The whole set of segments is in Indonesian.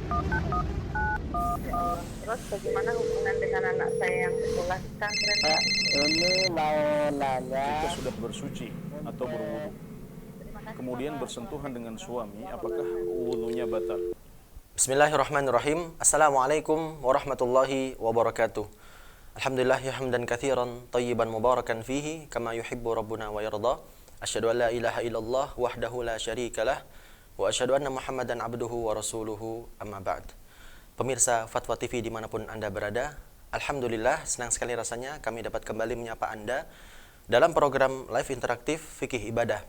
Ya Allah. Terus bagaimana hubungan dengan anak saya yang sekolah di pesantren? Pak, ini mau nanya. Jika sudah bersuci atau berwudu, Terima kasih kemudian Bapak. bersentuhan dengan suami, Assalamualaikum apakah warahmatullahi wudunya batal? Bismillahirrahmanirrahim. Assalamualaikum warahmatullahi wabarakatuh. Alhamdulillah ya hamdan katsiran tayyiban mubarakan fihi kama yuhibbu rabbuna wa yarda. Asyhadu an la ilaha illallah wahdahu la syarikalah wa asyhadu anna Muhammadan abduhu wa rasuluhu amma ba'd. Pemirsa Fatwa TV dimanapun Anda berada, alhamdulillah senang sekali rasanya kami dapat kembali menyapa Anda dalam program live interaktif Fikih Ibadah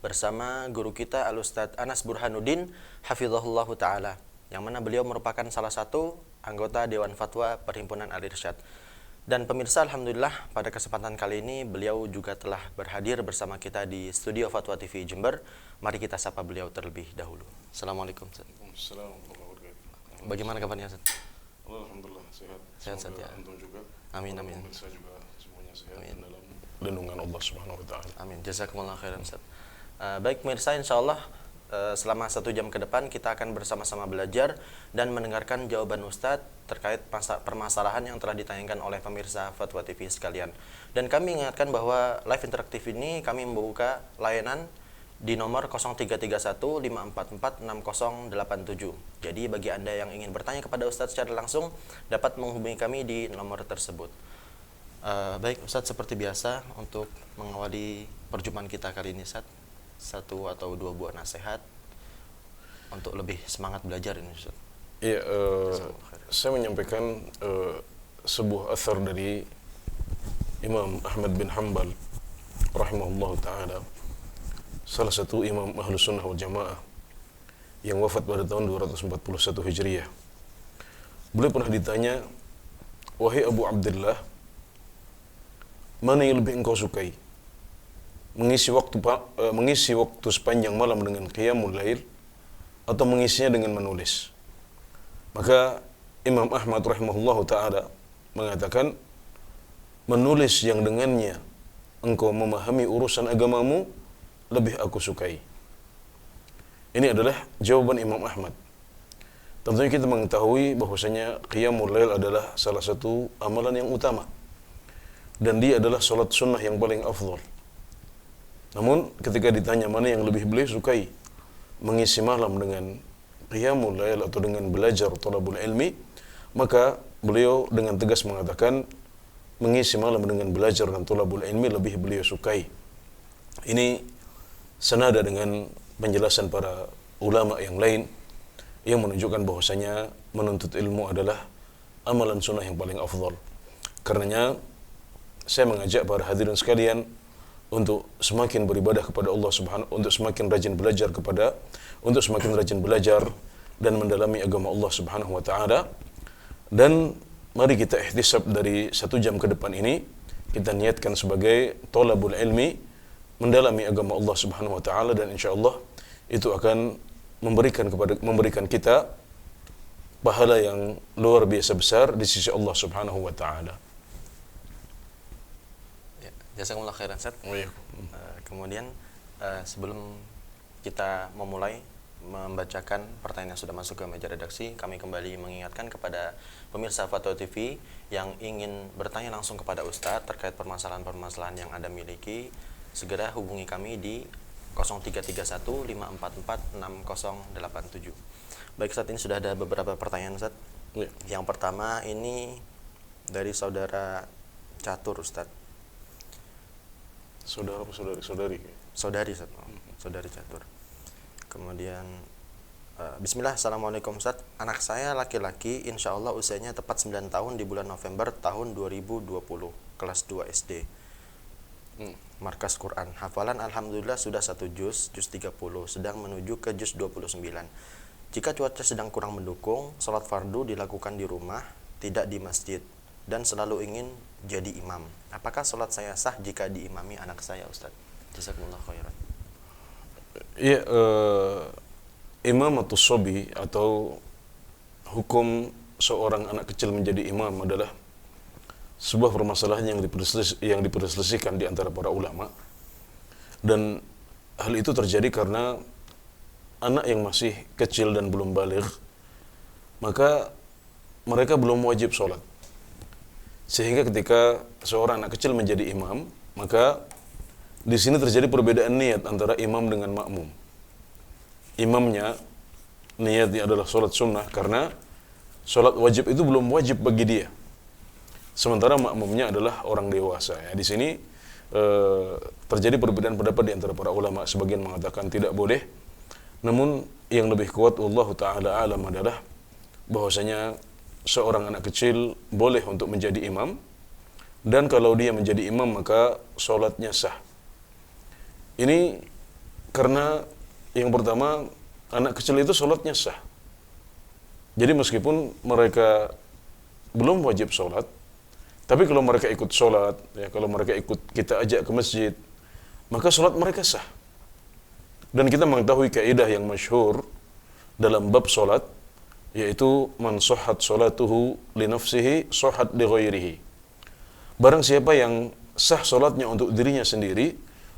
bersama guru kita Al-Ustadz Anas Burhanuddin hafizahullahu taala, yang mana beliau merupakan salah satu anggota Dewan Fatwa Perhimpunan Al-Irsyad. Dan pemirsa, alhamdulillah pada kesempatan kali ini beliau juga telah berhadir bersama kita di studio Fatwa TV Jember. Mari kita sapa beliau terlebih dahulu. Assalamualaikum Ustaz. Assalamualaikum warahmatullahi wabarakatuh. Bagaimana kabarnya Ustaz? Alhamdulillah sehat. Sehat, Semoga ya. antum juga. Amin, amin. Pemirsa juga semuanya sehat Amin. dalam lindungan Allah Subhanahu wa taala. Amin. Jazakumullah khairan Ustaz. Baik pemirsa, insyaallah selama 1 jam ke depan kita akan bersama-sama belajar dan mendengarkan jawaban Ustadz terkait permasalahan yang telah ditayangkan oleh pemirsa Fatwa TV sekalian. Dan kami ingatkan bahwa live interaktif ini kami membuka layanan di nomor 0331544687. Jadi bagi Anda yang ingin bertanya kepada Ustadz secara langsung dapat menghubungi kami di nomor tersebut. Baik Ustadz, seperti biasa untuk mengawali perjumpaan kita kali ini Ustadz, 1 atau 2 buah nasihat untuk lebih semangat belajar ini Ustaz. Iya, saya menyampaikan sebuah athar dari Imam Ahmad bin Hanbal rahimahullah ta'ala, salah satu imam Ahlus Sunnah wal Jamaah yang wafat pada tahun 241 Hijriah. Beliau pernah ditanya, "Wahai Abu Abdullah, mana yang lebih engkau sukai? Mengisi waktu sepanjang malam dengan qiyamul lail atau mengisinya dengan menulis?" Maka Imam Ahmad rahimahullahu taala mengatakan, menulis yang dengannya engkau memahami urusan agamamu lebih aku sukai. Ini adalah jawaban Imam Ahmad. Tentunya kita mengetahui bahwasanya qiyamul lail adalah salah satu amalan yang utama dan dia adalah salat sunnah yang paling afdal. Namun ketika ditanya mana yang lebih beliau sukai, mengisi malam dengan qiyamul lail atau dengan belajar talabul ilmi, maka beliau dengan tegas mengatakan mengisi malam dengan belajar dan talabul ilmi lebih beliau sukai. Ini senada dengan penjelasan para ulama yang lain yang menunjukkan bahwasanya menuntut ilmu adalah amalan sunnah yang paling afdal. Karenanya saya mengajak para hadirin sekalian untuk semakin beribadah kepada Allah Subhanahu, untuk semakin rajin belajar dan mendalami agama Allah Subhanahu wa taala. Dan mari kita ihtisab dari 1 jam ke depan ini kita niatkan sebagai thalabul ilmi, mendalami agama Allah Subhanahu wa taala, dan insyaallah itu akan memberikan kita pahala yang luar biasa besar di sisi Allah Subhanahu wa taala. Jazakumullah khairan Ustaz. Kemudian sebelum kita memulai membacakan pertanyaan yang sudah masuk ke meja redaksi, kami kembali mengingatkan kepada pemirsa Fatwa TV yang ingin bertanya langsung kepada Ustadz terkait permasalahan-permasalahan yang Anda miliki, segera hubungi kami di 0331544687. Baik Ustadz, ini sudah ada beberapa pertanyaan Ustadz. Yang pertama ini dari saudara Catur Ustadz. Saudara apa saudari? Saudari Ustaz. Saudari Catur. Kemudian Bismillah, Assalamualaikum Ustaz. Anak saya laki-laki insya Allah usianya tepat 9 tahun di bulan November tahun 2020, kelas 2 SD. Markas Quran. Hafalan alhamdulillah sudah 1 juz 30, sedang menuju ke juz 29. Jika cuaca sedang kurang mendukung, salat fardu dilakukan di rumah, tidak di masjid, dan selalu ingin jadi imam. Apakah salat saya sah jika diimami anak saya Ustaz? Jazakumullah khairan. Iya, imamatus sobi atau hukum seorang anak kecil menjadi imam adalah sebuah permasalahan yang diperselisihkan di antara para ulama, dan hal itu terjadi karena anak yang masih kecil dan belum baligh maka mereka belum wajib sholat. Sehingga ketika seorang anak kecil menjadi imam, maka di sini terjadi perbedaan niat antara imam dengan makmum. Imamnya niatnya adalah sholat sunnah karena sholat wajib itu belum wajib bagi dia. Sementara makmumnya adalah orang dewasa. Ya, di sini terjadi perbedaan pendapat di antara para ulama. Sebagian mengatakan tidak boleh. Namun yang lebih kuat wallahu taala alam adalah bahwasanya seorang anak kecil boleh untuk menjadi imam, dan kalau dia menjadi imam maka sholatnya sah. Ini karena yang pertama, anak kecil itu sholatnya sah. Jadi meskipun mereka belum wajib sholat, tapi kalau mereka ikut sholat, ya, kalau mereka ikut kita ajak ke masjid, maka sholat mereka sah. Dan kita mengetahui kaidah yang masyhur dalam bab sholat, yaitu man sahhat sholatuhu li nafsihi sahhat li ghairihi. Barang siapa yang sah sholatnya untuk dirinya sendiri,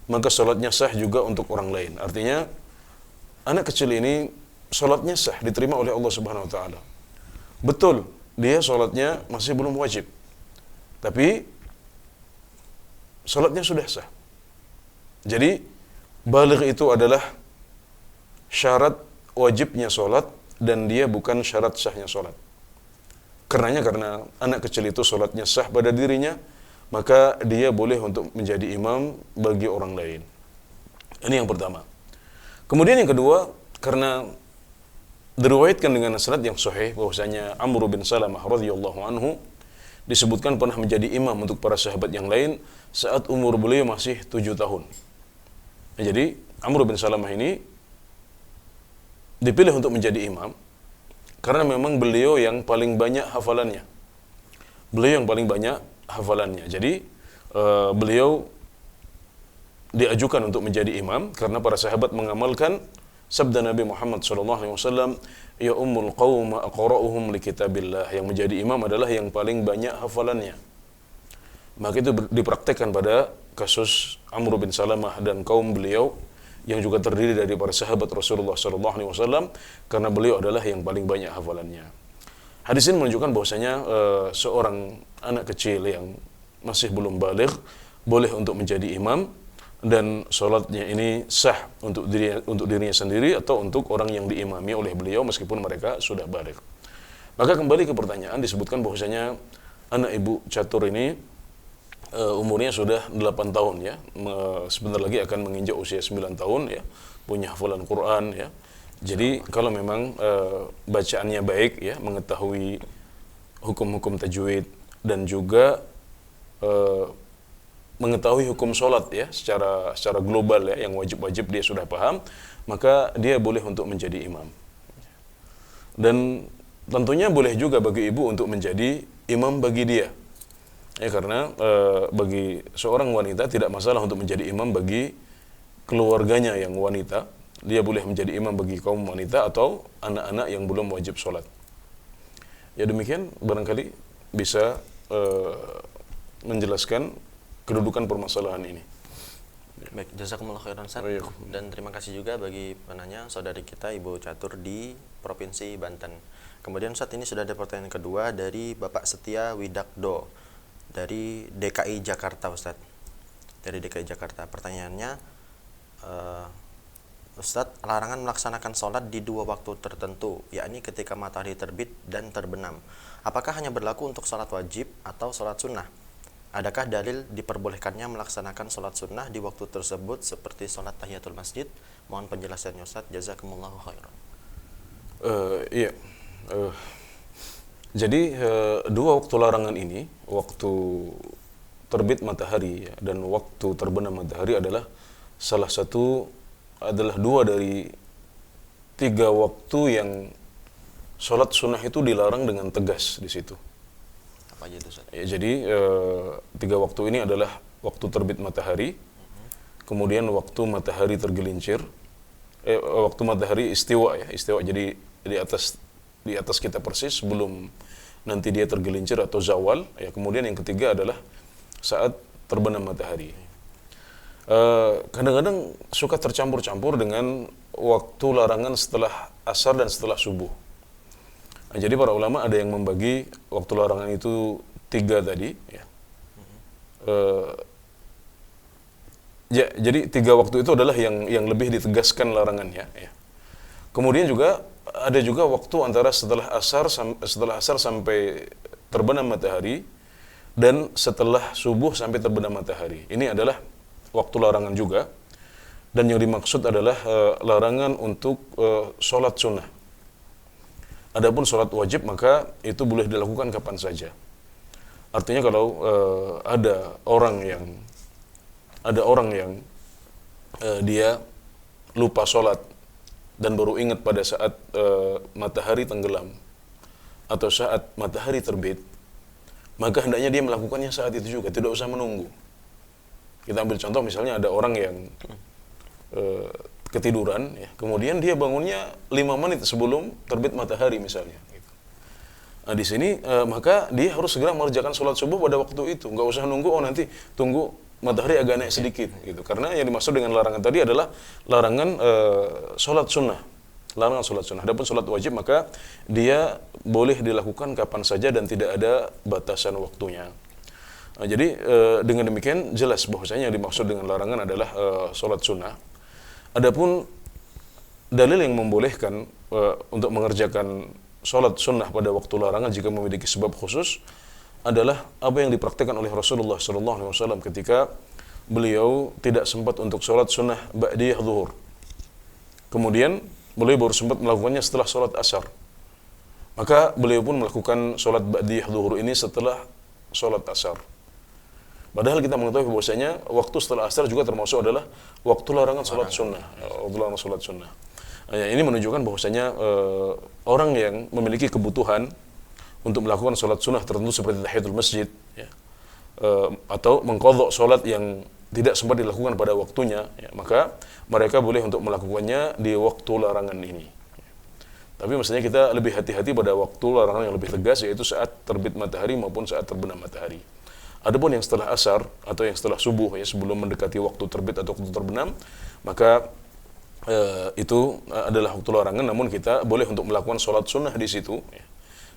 maka sholatnya sah juga untuk orang lain. Artinya anak kecil ini sholatnya sah, diterima oleh Allah Subhanahu Wa Taala. Betul, dia sholatnya masih belum wajib, tapi sholatnya sudah sah. Jadi baligh itu adalah syarat wajibnya sholat, dan dia bukan syarat sahnya sholat. Karena anak kecil itu sholatnya sah pada dirinya, maka dia boleh untuk menjadi imam bagi orang lain. Ini yang pertama. Kemudian yang kedua, karena diriwayatkan dengan sanad yang sahih bahwasanya Amr bin Salamah radhiyallahu anhu disebutkan pernah menjadi imam untuk para sahabat yang lain saat umur beliau masih 7 tahun. Nah, jadi Amr bin Salamah ini dipilih untuk menjadi imam karena memang beliau yang paling banyak hafalannya. Jadi beliau diajukan untuk menjadi imam karena para sahabat mengamalkan sabda Nabi Muhammad SAW, ya ummul qaum aqra'uhum li kitabillah, yang menjadi imam adalah yang paling banyak hafalannya. Maka itu dipraktekkan pada kasus Amr bin Salamah dan kaum beliau yang juga terdiri dari para sahabat Rasulullah SAW, karena beliau adalah yang paling banyak hafalannya. Hadis ini menunjukkan bahwasanya seorang anak kecil yang masih belum baligh boleh untuk menjadi imam, dan sholatnya ini sah untuk dirinya sendiri atau untuk orang yang diimami oleh beliau meskipun mereka sudah baligh. Maka kembali ke pertanyaan, disebutkan bahwasanya anak ibu catur ini umurnya sudah 8 tahun ya. Sebentar lagi akan menginjak usia 9 tahun ya. Punya hafalan Quran ya. Jadi kalau memang bacaannya baik ya, mengetahui hukum-hukum tajwid dan juga mengetahui hukum sholat ya secara global ya, yang wajib-wajib dia sudah paham, maka dia boleh untuk menjadi imam. Dan tentunya boleh juga bagi ibu untuk menjadi imam bagi dia. Ya, karena bagi seorang wanita tidak masalah untuk menjadi imam bagi keluarganya yang wanita. Dia boleh menjadi imam bagi kaum wanita atau anak-anak yang belum wajib sholat. Ya, demikian barangkali bisa menjelaskan kedudukan permasalahan ini. Baik, jazakumullah khairan Ustaz. Dan terima kasih juga bagi penanya saudari kita Ibu Catur di Provinsi Banten. Kemudian Ustaz, ini sudah ada pertanyaan kedua dari Bapak Setia Widakdo dari DKI Jakarta Ustaz. Dari DKI Jakarta. Pertanyaannya, Ustaz, larangan melaksanakan sholat di 2 waktu tertentu, yakni ketika matahari terbit dan terbenam. Apakah hanya berlaku untuk sholat wajib atau sholat sunnah? Adakah dalil diperbolehkannya melaksanakan sholat sunnah di waktu tersebut seperti sholat tahiyatul masjid? Mohon penjelasannya Ustaz, jazakumullahu khairan. Iya. Jadi 2 waktu larangan ini, waktu terbit matahari dan waktu terbenam matahari adalah adalah 2 dari 3 waktu yang sholat sunnah itu dilarang dengan tegas di situ. Apa aja itu Ustaz? Ya, jadi 3 waktu ini adalah waktu terbit matahari, kemudian waktu matahari tergelincir, waktu matahari istiwa ya, istiwa jadi di atas kita persis sebelum nanti dia tergelincir atau zawal ya. Kemudian yang ketiga adalah saat terbenam matahari. Kadang-kadang suka tercampur-campur dengan waktu larangan setelah asar dan setelah subuh. Nah, jadi para ulama ada yang membagi waktu larangan itu 3 tadi, ya. Jadi 3 waktu itu adalah yang lebih ditegaskan larangannya, ya. Kemudian juga ada juga waktu antara setelah asar sampai terbenam matahari dan setelah subuh sampai terbenam matahari. Ini adalah waktu larangan juga, dan yang dimaksud adalah larangan untuk sholat sunnah. Adapun sholat wajib maka itu boleh dilakukan kapan saja. Artinya kalau ada orang yang dia lupa sholat dan baru ingat pada saat matahari tenggelam atau saat matahari terbit, maka hendaknya dia melakukannya saat itu juga, tidak usah menunggu. Kita ambil contoh, misalnya ada orang yang ketiduran, ya, kemudian dia bangunnya 5 menit sebelum terbit matahari misalnya. Gitu. Nah di sini maka dia harus segera mengerjakan sholat subuh pada waktu itu, nggak usah nunggu nanti tunggu matahari agak naik sedikit, gitu. Karena yang dimaksud dengan larangan tadi adalah larangan sholat sunnah, larangan sholat sunnah. Adapun sholat wajib maka dia boleh dilakukan kapan saja dan tidak ada batasan waktunya. Nah, jadi dengan demikian jelas bahwasanya yang dimaksud dengan larangan adalah sholat sunnah. Adapun dalil yang membolehkan untuk mengerjakan sholat sunnah pada waktu larangan jika memiliki sebab khusus adalah apa yang dipraktikkan oleh Rasulullah SAW ketika beliau tidak sempat untuk sholat sunnah ba'diyah zuhur. Kemudian beliau baru sempat melakukannya setelah sholat asar. Maka beliau pun melakukan sholat ba'diyah zuhur ini setelah sholat asar. Padahal kita mengetahui bahwasanya waktu setelah asar juga termasuk adalah waktu larangan sholat sunnah. Waktu larangan sholat sunnah. Nah, ini menunjukkan bahwasanya orang yang memiliki kebutuhan untuk melakukan sholat sunnah tertentu seperti tahiyatul masjid, ya, atau mengqadha sholat yang tidak sempat dilakukan pada waktunya, ya, maka mereka boleh untuk melakukannya di waktu larangan ini. Tapi mestinya kita lebih hati-hati pada waktu larangan yang lebih tegas, yaitu saat terbit matahari maupun saat terbenam matahari. Adapun yang setelah asar atau yang setelah subuh, ya, sebelum mendekati waktu terbit atau waktu terbenam, maka itu adalah waktu larangan. Namun kita boleh untuk melakukan sholat sunnah di situ, ya.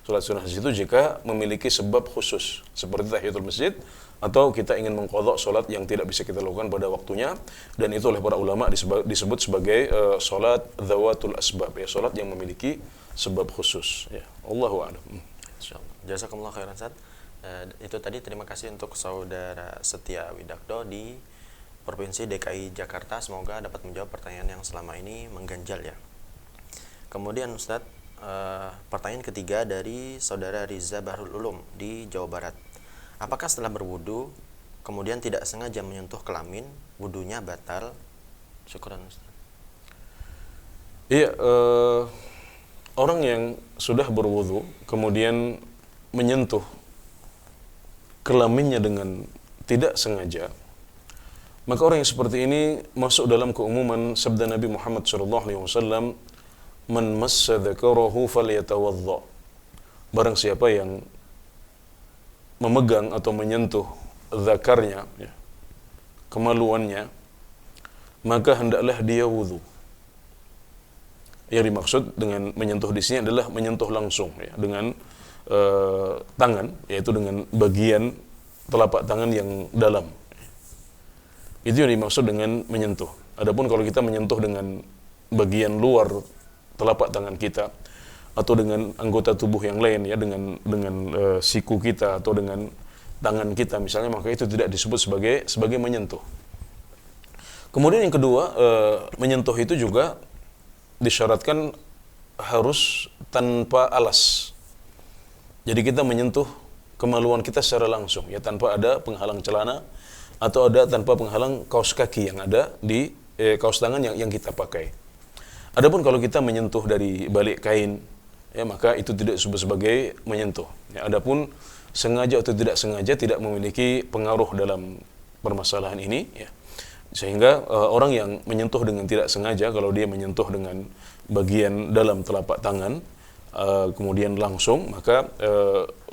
Sholat sunnah di situ jika memiliki sebab khusus seperti tahiyatul masjid atau kita ingin mengqadha sholat yang tidak bisa kita lakukan pada waktunya, dan itu oleh para ulama disebut sebagai sholat dzawatul asbab, ya, sholat yang memiliki sebab khusus, ya. Allahu a'lam. Insyaallah. Jazakumullah khairan, Ustaz. Itu tadi terima kasih untuk saudara Setia Widakdo di Provinsi DKI Jakarta. Semoga dapat menjawab pertanyaan yang selama ini mengganjal, ya. Kemudian Ustaz, pertanyaan ketiga dari saudara Riza Bahrul Ulum di Jawa Barat. Apakah setelah berwudu kemudian tidak sengaja menyentuh kelamin, wudunya batal? Syukran, Ustaz. Iya, orang yang sudah berwudu kemudian menyentuh kelaminnya dengan tidak sengaja, maka orang yang seperti ini masuk dalam keumuman sabda Nabi Muhammad SAW, man massa dzakarahu falyatawadda. Barang siapa yang memegang atau menyentuh zakarnya, ya, kemaluannya, maka hendaklah dia wudu. Yang dimaksud dengan menyentuh di sini adalah menyentuh langsung, ya, dengan tangan, yaitu dengan bagian telapak tangan yang dalam. Itu yang dimaksud dengan menyentuh. Adapun kalau kita menyentuh dengan bagian luar telapak tangan kita atau dengan anggota tubuh yang lain, ya, dengan siku kita atau dengan tangan kita misalnya, maka itu tidak disebut sebagai menyentuh. Kemudian yang kedua, menyentuh itu juga disyaratkan harus tanpa alas. Jadi kita menyentuh kemaluan kita secara langsung, ya, tanpa ada penghalang celana atau tanpa penghalang kaos kaki yang ada di kaos tangan yang kita pakai. Adapun kalau kita menyentuh dari balik kain, ya, maka itu tidak disebut sebagai menyentuh. Ya, adapun sengaja atau tidak sengaja tidak memiliki pengaruh dalam permasalahan ini, ya. Sehingga orang yang menyentuh dengan tidak sengaja, kalau dia menyentuh dengan bagian dalam telapak tangan kemudian langsung, maka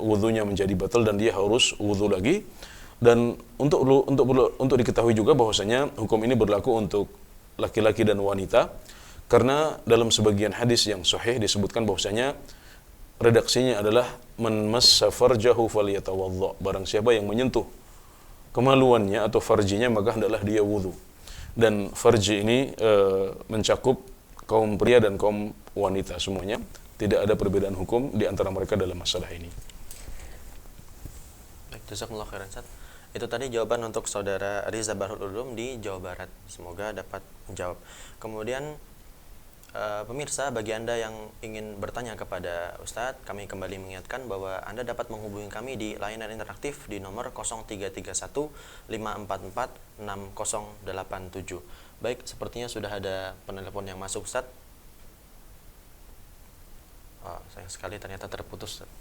wudunya menjadi batal dan dia harus wudu lagi. Dan untuk diketahui juga bahwasanya hukum ini berlaku untuk laki-laki dan wanita, karena dalam sebagian hadis yang sahih disebutkan bahwasanya redaksinya adalah man massa farjahu falyatawadda. Barang siapa yang menyentuh kemaluannya atau farjinya maka hendaklah dia wudu. Dan farji ini mencakup kaum pria dan kaum wanita semuanya. Tidak ada perbedaan hukum di antara mereka dalam masalah ini. Baik, jazakumullah khairan Ustaz. Itu tadi jawaban untuk saudara Riza Bahrul Ulum di Jawa Barat. Semoga dapat menjawab. Kemudian pemirsa, bagi Anda yang ingin bertanya kepada Ustadz, kami kembali mengingatkan bahwa Anda dapat menghubungi kami di layanan interaktif di nomor 0331 544 6087. Baik, sepertinya sudah ada penelpon yang masuk, Ustadz. Oh, sayang sekali ternyata terputus, Ustadz.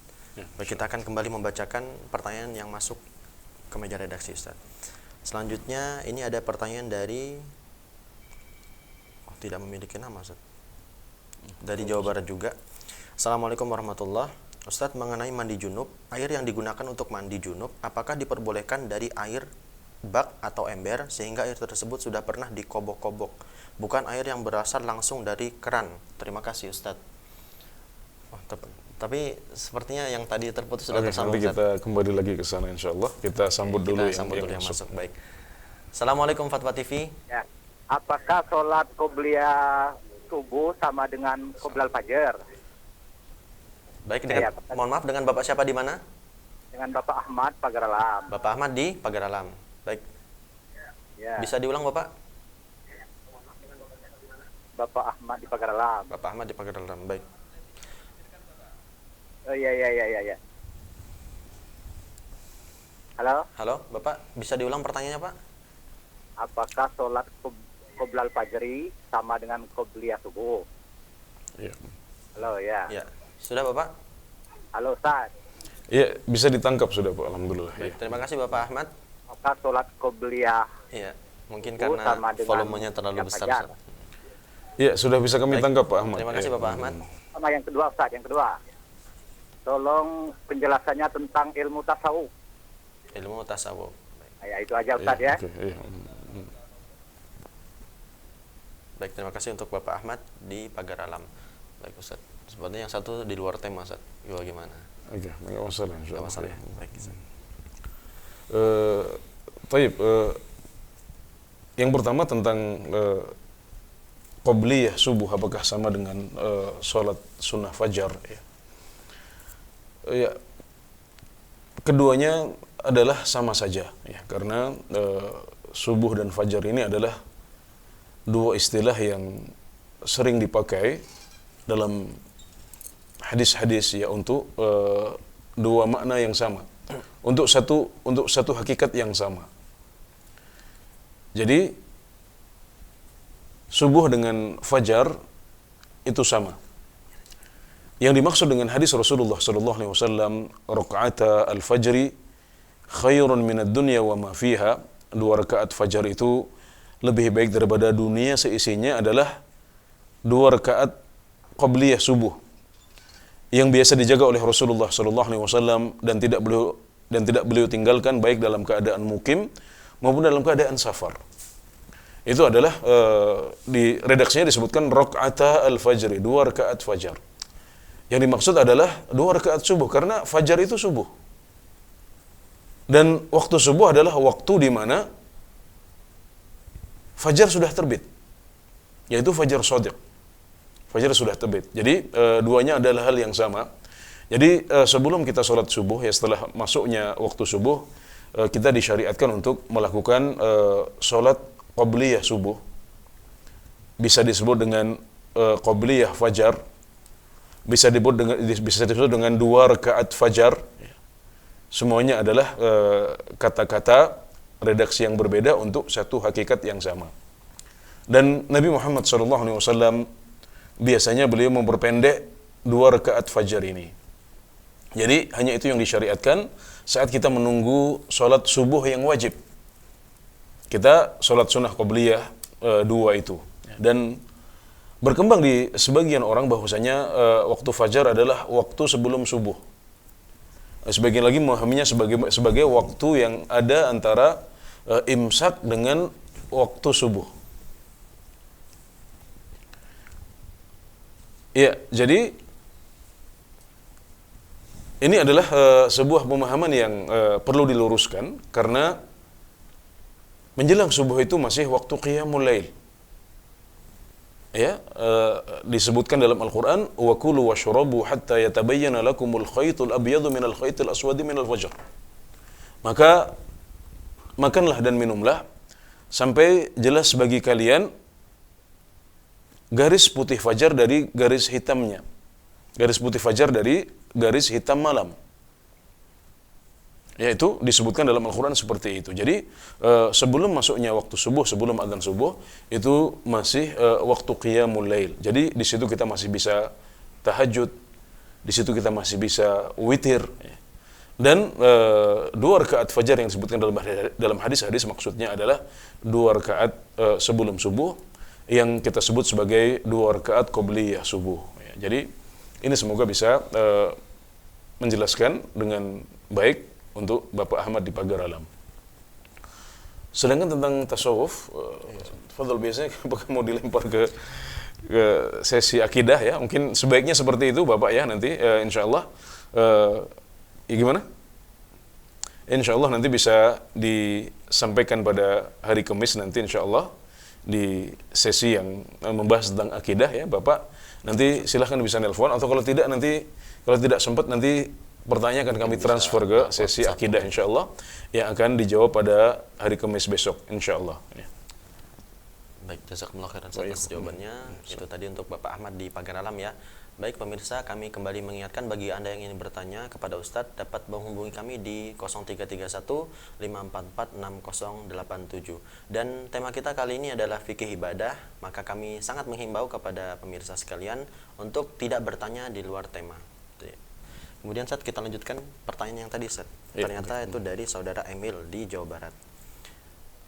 Baik, kita akan kembali membacakan pertanyaan yang masuk ke meja redaksi, Ustadz. Selanjutnya, ini ada pertanyaan dari tidak memiliki nama, Ustadz. Dari Jawa Barat juga. Assalamualaikum warahmatullahi. Ustadz, mengenai mandi junub, air yang digunakan untuk mandi junub apakah diperbolehkan dari air bak atau ember sehingga air tersebut sudah pernah dikobok-kobok, bukan air yang berasal langsung dari keran? Terima kasih, Ustadz. Oh, tapi sepertinya yang tadi terputus sudah tersambung. Nanti kita kembali lagi ke sana insyaallah. Kita sambut dulu yang masuk. Baik. Assalamualaikum Fatwa TV. Ya. Apakah sholat qobliyah subuh sama dengan qoblal fajar? Baik, dengan, mohon maaf, dengan Bapak siapa di mana? Dengan Bapak Ahmad Pagaralam. Bapak Ahmad di Pagaralam. Baik. Ya. Bisa diulang, Bapak? Bapak Ahmad di Pagaralam. Bapak Ahmad di Pagaralam. Baik. Iya. Halo? Halo, Bapak, bisa diulang pertanyaannya, Pak? Apakah sholat qoblal fajri sama dengan qobliyah subuh? Iya. Halo, ya. Ya. Sudah, Bapak? Halo, Ustaz. Iya, bisa ditangkap sudah, Pak. Alhamdulillah. Baik, terima kasih Bapak Ahmad. Apakah sholat qobliyah Iya, mungkin subuh karena sama dengan volumenya terlalu yang besar, fajar? Ustaz. Iya, sudah bisa kami Baik. tangkap, Pak Ahmad. Terima kasih, Iya. Bapak Ahmad. Sama yang kedua, Ustaz, yang kedua. Tolong penjelasannya tentang ilmu tasawuf. Ilmu tasawuf. Ya, itu aja, Ustaz, ya. Oke, iya. Baik, terima kasih untuk Bapak Ahmad di Pagar Alam. Baik, Ustaz. Sepertinya yang satu di luar tema, Ustaz. Gimana? Oke, enggak masalah Tidak insyaallah. masalah ya. Baik, Ustaz. Taib, yang pertama tentang qobliyah subuh apakah sama dengan sholat sunnah fajar ya. Ya, keduanya adalah sama saja ya, karena subuh dan fajar ini adalah dua istilah yang sering dipakai dalam hadis-hadis ya untuk dua makna yang sama, untuk satu hakikat yang sama. Jadi subuh dengan fajar itu sama. Yang dimaksud dengan hadis Rasulullah sallallahu alaihi wasallam, rakaata al-fajri khairun minad dunya wa ma fiha, 2 rakaat fajar itu lebih baik daripada dunia seisinya, adalah 2 rakaat qabliyah subuh yang biasa dijaga oleh Rasulullah sallallahu alaihi wasallam dan tidak beliau tinggalkan baik dalam keadaan mukim maupun dalam keadaan safar. Itu adalah di redaksinya disebutkan rakaata al-fajri, 2 rakaat fajar. Yang dimaksud adalah 2 rakaat subuh, karena fajar itu subuh. Dan waktu subuh adalah waktu di mana fajar sudah terbit, yaitu fajar shadiq. Fajar sudah terbit. Jadi duanya adalah hal yang sama. Jadi sebelum kita sholat subuh, ya setelah masuknya waktu subuh, kita disyariatkan untuk melakukan sholat qabliyah subuh. Bisa disebut dengan qabliyah fajar. Bisa disebut dengan 2 rakaat fajar. Semuanya adalah kata-kata redaksi yang berbeda untuk satu hakikat yang sama. Dan Nabi Muhammad SAW biasanya beliau memperpendek 2 rakaat fajar ini. Jadi hanya itu yang disyariatkan saat kita menunggu sholat subuh yang wajib. Kita sholat sunnah qabliyah 2 itu. Dan berkembang di sebagian orang bahwasanya waktu fajar adalah waktu sebelum subuh. Sebagian lagi memahaminya sebagai waktu yang ada antara imsak dengan waktu subuh. Ya, jadi ini adalah sebuah pemahaman yang perlu diluruskan karena menjelang subuh itu masih waktu qiyamul lail. Ya, disebutkan dalam Al-Qur'an, wa kulu washrabu hatta yatabayyana lakumul khaytul abyadu minal khaytil aswadi minal fajr. Maka makanlah dan minumlah sampai jelas bagi kalian garis putih fajar dari garis hitamnya. Garis putih fajar dari garis hitam malam. Yaitu disebutkan dalam Al-Quran seperti itu. Jadi sebelum masuknya waktu subuh, sebelum adzan subuh, itu masih waktu qiyamul lail. Jadi di situ kita masih bisa tahajud, di situ kita masih bisa witir. Dan 2 rakaat fajar yang disebutkan dalam hadis-hadis maksudnya adalah 2 rakaat sebelum subuh yang kita sebut sebagai 2 rakaat qobliyah subuh. Jadi ini semoga bisa menjelaskan dengan baik untuk Bapak Ahmad di Pagar Alam. Sedangkan tentang tasawuf, Fadl biasanya apakah mau dilempar ke sesi akidah ya? Mungkin sebaiknya seperti itu Bapak ya nanti insyaallah. Ya gimana? Insyaallah nanti bisa disampaikan pada hari Kamis nanti insyaallah di sesi yang membahas tentang akidah ya Bapak. Nanti silahkan bisa nelpon atau kalau tidak sempat nanti pertanyaan akan kami transfer ke sesi akidah insyaallah yang akan dijawab pada hari Kamis besok insyaallah. Ya. Baik, jazakumullah khairan atas jawabannya. Itu tadi untuk Bapak Ahmad di Pagar Alam ya. Baik pemirsa, kami kembali mengingatkan bagi Anda yang ingin bertanya kepada Ustadz dapat menghubungi kami di 0331 544 6087. Dan tema kita kali ini adalah fikih ibadah, maka kami sangat menghimbau kepada pemirsa sekalian untuk tidak bertanya di luar tema. Kemudian Ustadz kita lanjutkan pertanyaan yang tadi Ustadz. Ternyata itu dari saudara Emil di Jawa Barat.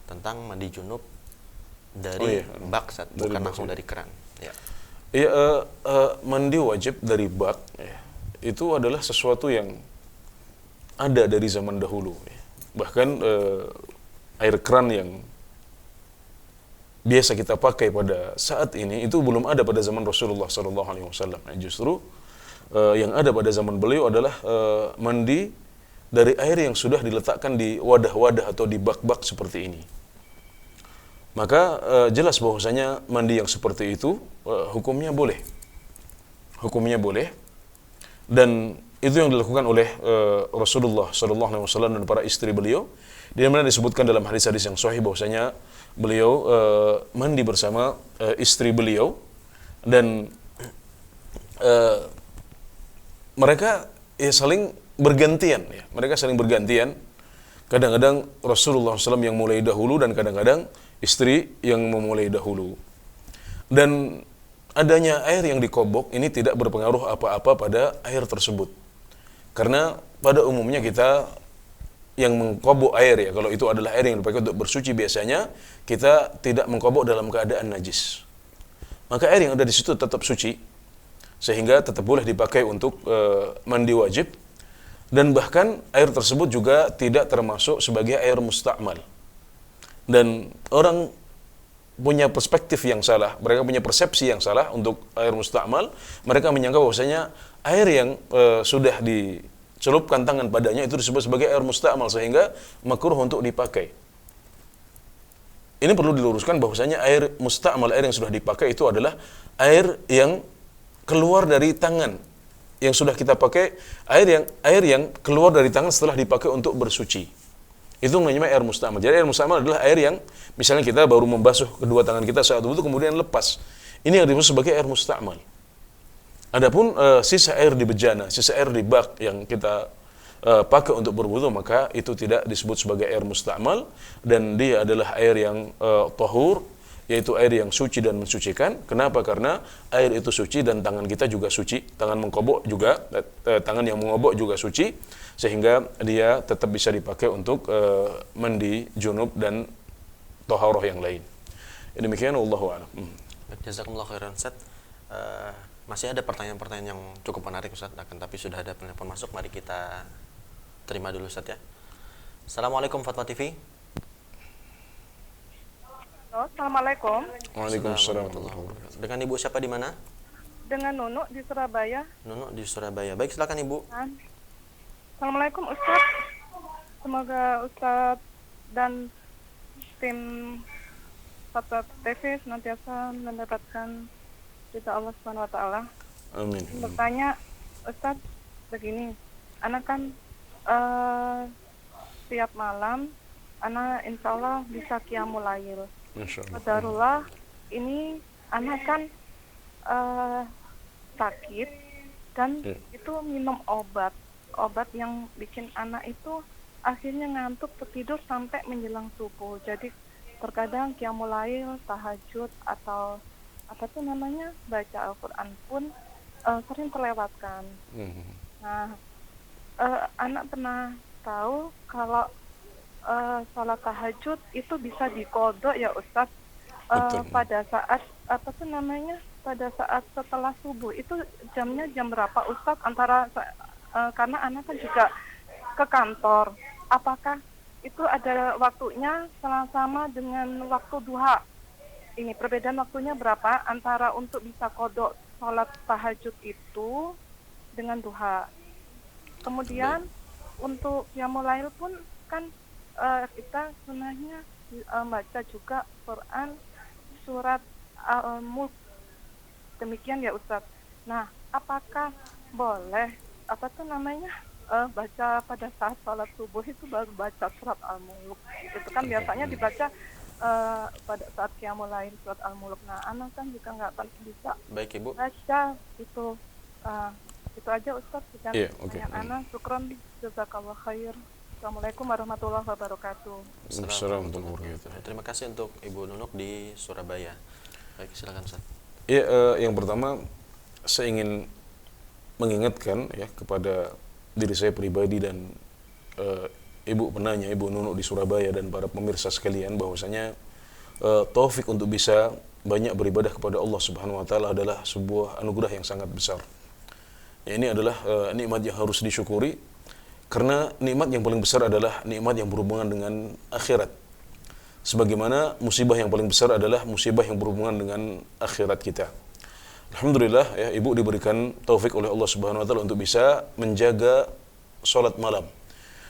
Tentang mandi junub dari bak Ustadz, bukan langsung dari keran. Ya. Mandi wajib dari bak ya, itu adalah sesuatu yang ada dari zaman dahulu ya. Bahkan air keran yang biasa kita pakai pada saat ini itu belum ada pada zaman Rasulullah SAW. Justru yang ada pada zaman beliau adalah mandi dari air yang sudah diletakkan di wadah-wadah atau di bak-bak seperti ini. Maka jelas bahwasanya mandi yang seperti itu hukumnya boleh. Hukumnya boleh. Dan itu yang dilakukan oleh Rasulullah SAW dan para istri beliau. Di mana disebutkan dalam hadis-hadis yang sahih bahwasanya beliau mandi bersama istri beliau dan mereka saling bergantian ya. Mereka saling bergantian. Kadang-kadang Rasulullah SAW yang mulai dahulu dan kadang-kadang istri yang memulai dahulu. Dan adanya air yang dikobok ini tidak berpengaruh apa-apa pada air tersebut. Karena pada umumnya kita yang mengkobok air ya, kalau itu adalah air yang dipakai untuk bersuci biasanya kita tidak mengkobok dalam keadaan najis. Maka air yang ada di situ tetap suci, sehingga tetap boleh dipakai untuk mandi wajib. Dan bahkan air tersebut juga tidak termasuk sebagai air musta'mal. Dan orang punya perspektif yang salah, mereka punya persepsi yang salah untuk air musta'mal. Mereka menyangka bahwasanya air yang sudah dicelupkan tangan padanya itu disebut sebagai air musta'mal, sehingga makruh untuk dipakai. Ini perlu diluruskan bahwasanya air musta'mal, air yang sudah dipakai itu adalah air yang keluar dari tangan yang sudah kita pakai, air yang keluar dari tangan setelah dipakai untuk bersuci. Itu namanya air musta'mal. Jadi air musta'mal adalah air yang misalnya kita baru membasuh kedua tangan kita saat wudu kemudian lepas. Ini yang disebut sebagai air musta'mal. Adapun sisa air di bejana, sisa air di bak yang kita pakai untuk berwudu, maka itu tidak disebut sebagai air musta'mal dan dia adalah air yang tahur, yaitu air yang suci dan mensucikan. Kenapa? Karena air itu suci dan tangan kita juga suci. Tangan mengkobok juga, tangan yang mengobok juga suci, sehingga dia tetap bisa dipakai untuk mandi junub dan taharah yang lain. Demikian wallahu a'lam. Jazakumullah khairan Ustaz. Masih ada pertanyaan-pertanyaan yang cukup menarik Ustaz, tapi sudah ada penelpon masuk. Mari kita terima dulu Ustaz ya. Assalamualaikum Fatwa TV. Assalamualaikum. Waalaikumsalam. Dengan Ibu siapa di mana? Dengan Nunu di Surabaya. Nunu di Surabaya. Baik, silakan Ibu. Assalamualaikum Ustaz. Semoga Ustaz dan tim Fatwa TV senantiasa mendapatkan ridha Allah Subhanahu wa taala. Amin. Bertanya Ustaz begini, anak kan setiap malam anak insya Allah bisa qiyamul lail. Masya Allah. Qadarullah ini anak kan sakit dan itu minum obat yang bikin anak itu akhirnya ngantuk tertidur sampai menjelang subuh. Jadi terkadang qiyamul lail, tahajud atau apa tuh namanya baca Al-Quran pun sering terlewatkan. Nah, anak pernah tahu kalau sholat tahajud itu bisa diqodho ya Ustaz pada saat apa tuh namanya pada saat setelah subuh. Itu jamnya jam berapa Ustaz? Antara karena anak kan juga ke kantor. Apakah itu ada waktunya sama dengan waktu duha? Ini perbedaan waktunya berapa antara untuk bisa qodho sholat tahajud itu dengan duha? Kemudian untuk qiyamul lail pun kan kita sunahnya baca juga Quran surat Al-Mulk. Demikian ya Ustaz. Nah, apakah boleh apa tuh namanya baca pada saat sholat subuh itu baru baca surat Al-Mulk? Itu kan biasanya dibaca pada saat qiyamul lail surat Al-Mulk. Nah, anak kan juga nggak pernah bisa Baik Ibu. baca itu. Itu aja Ustaz. Iya, oke. Anak syukron jazakallah khair. Assalamualaikum warahmatullahi wabarakatuh. Assalamualaikum warahmatullahi wabarakatuh. Terima kasih untuk Ibu Nunuk di Surabaya. Baik, silakan Ustaz. Ya, yang pertama saya ingin mengingatkan ya kepada diri saya pribadi dan Ibu penanya, Ibu Nunuk di Surabaya dan para pemirsa sekalian bahwasanya taufik untuk bisa banyak beribadah kepada Allah Subhanahu wa taala adalah sebuah anugerah yang sangat besar. Ya, ini adalah nikmat yang harus disyukuri karena nikmat yang paling besar adalah nikmat yang berhubungan dengan akhirat. Sebagaimana musibah yang paling besar adalah musibah yang berhubungan dengan akhirat kita. Alhamdulillah ya, Ibu diberikan taufik oleh Allah Subhanahu wa taala untuk bisa menjaga salat malam.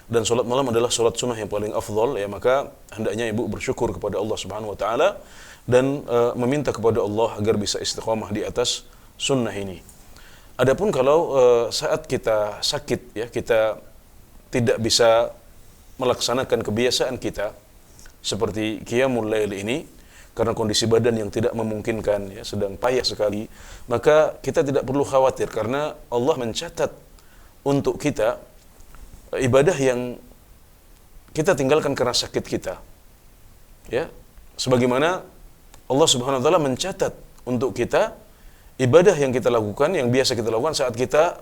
Dan salat malam adalah salat sunnah yang paling afdal ya, maka hendaknya Ibu bersyukur kepada Allah Subhanahu wa taala dan meminta kepada Allah agar bisa istiqamah di atas sunnah ini. Adapun kalau saat kita sakit ya, kita tidak bisa melaksanakan kebiasaan kita seperti qiyamul lail ini karena kondisi badan yang tidak memungkinkan ya, sedang payah sekali, maka kita tidak perlu khawatir karena Allah mencatat untuk kita ibadah yang kita tinggalkan karena sakit kita. Ya, sebagaimana Allah Subhanahu wa taala mencatat untuk kita ibadah yang kita lakukan, yang biasa kita lakukan saat kita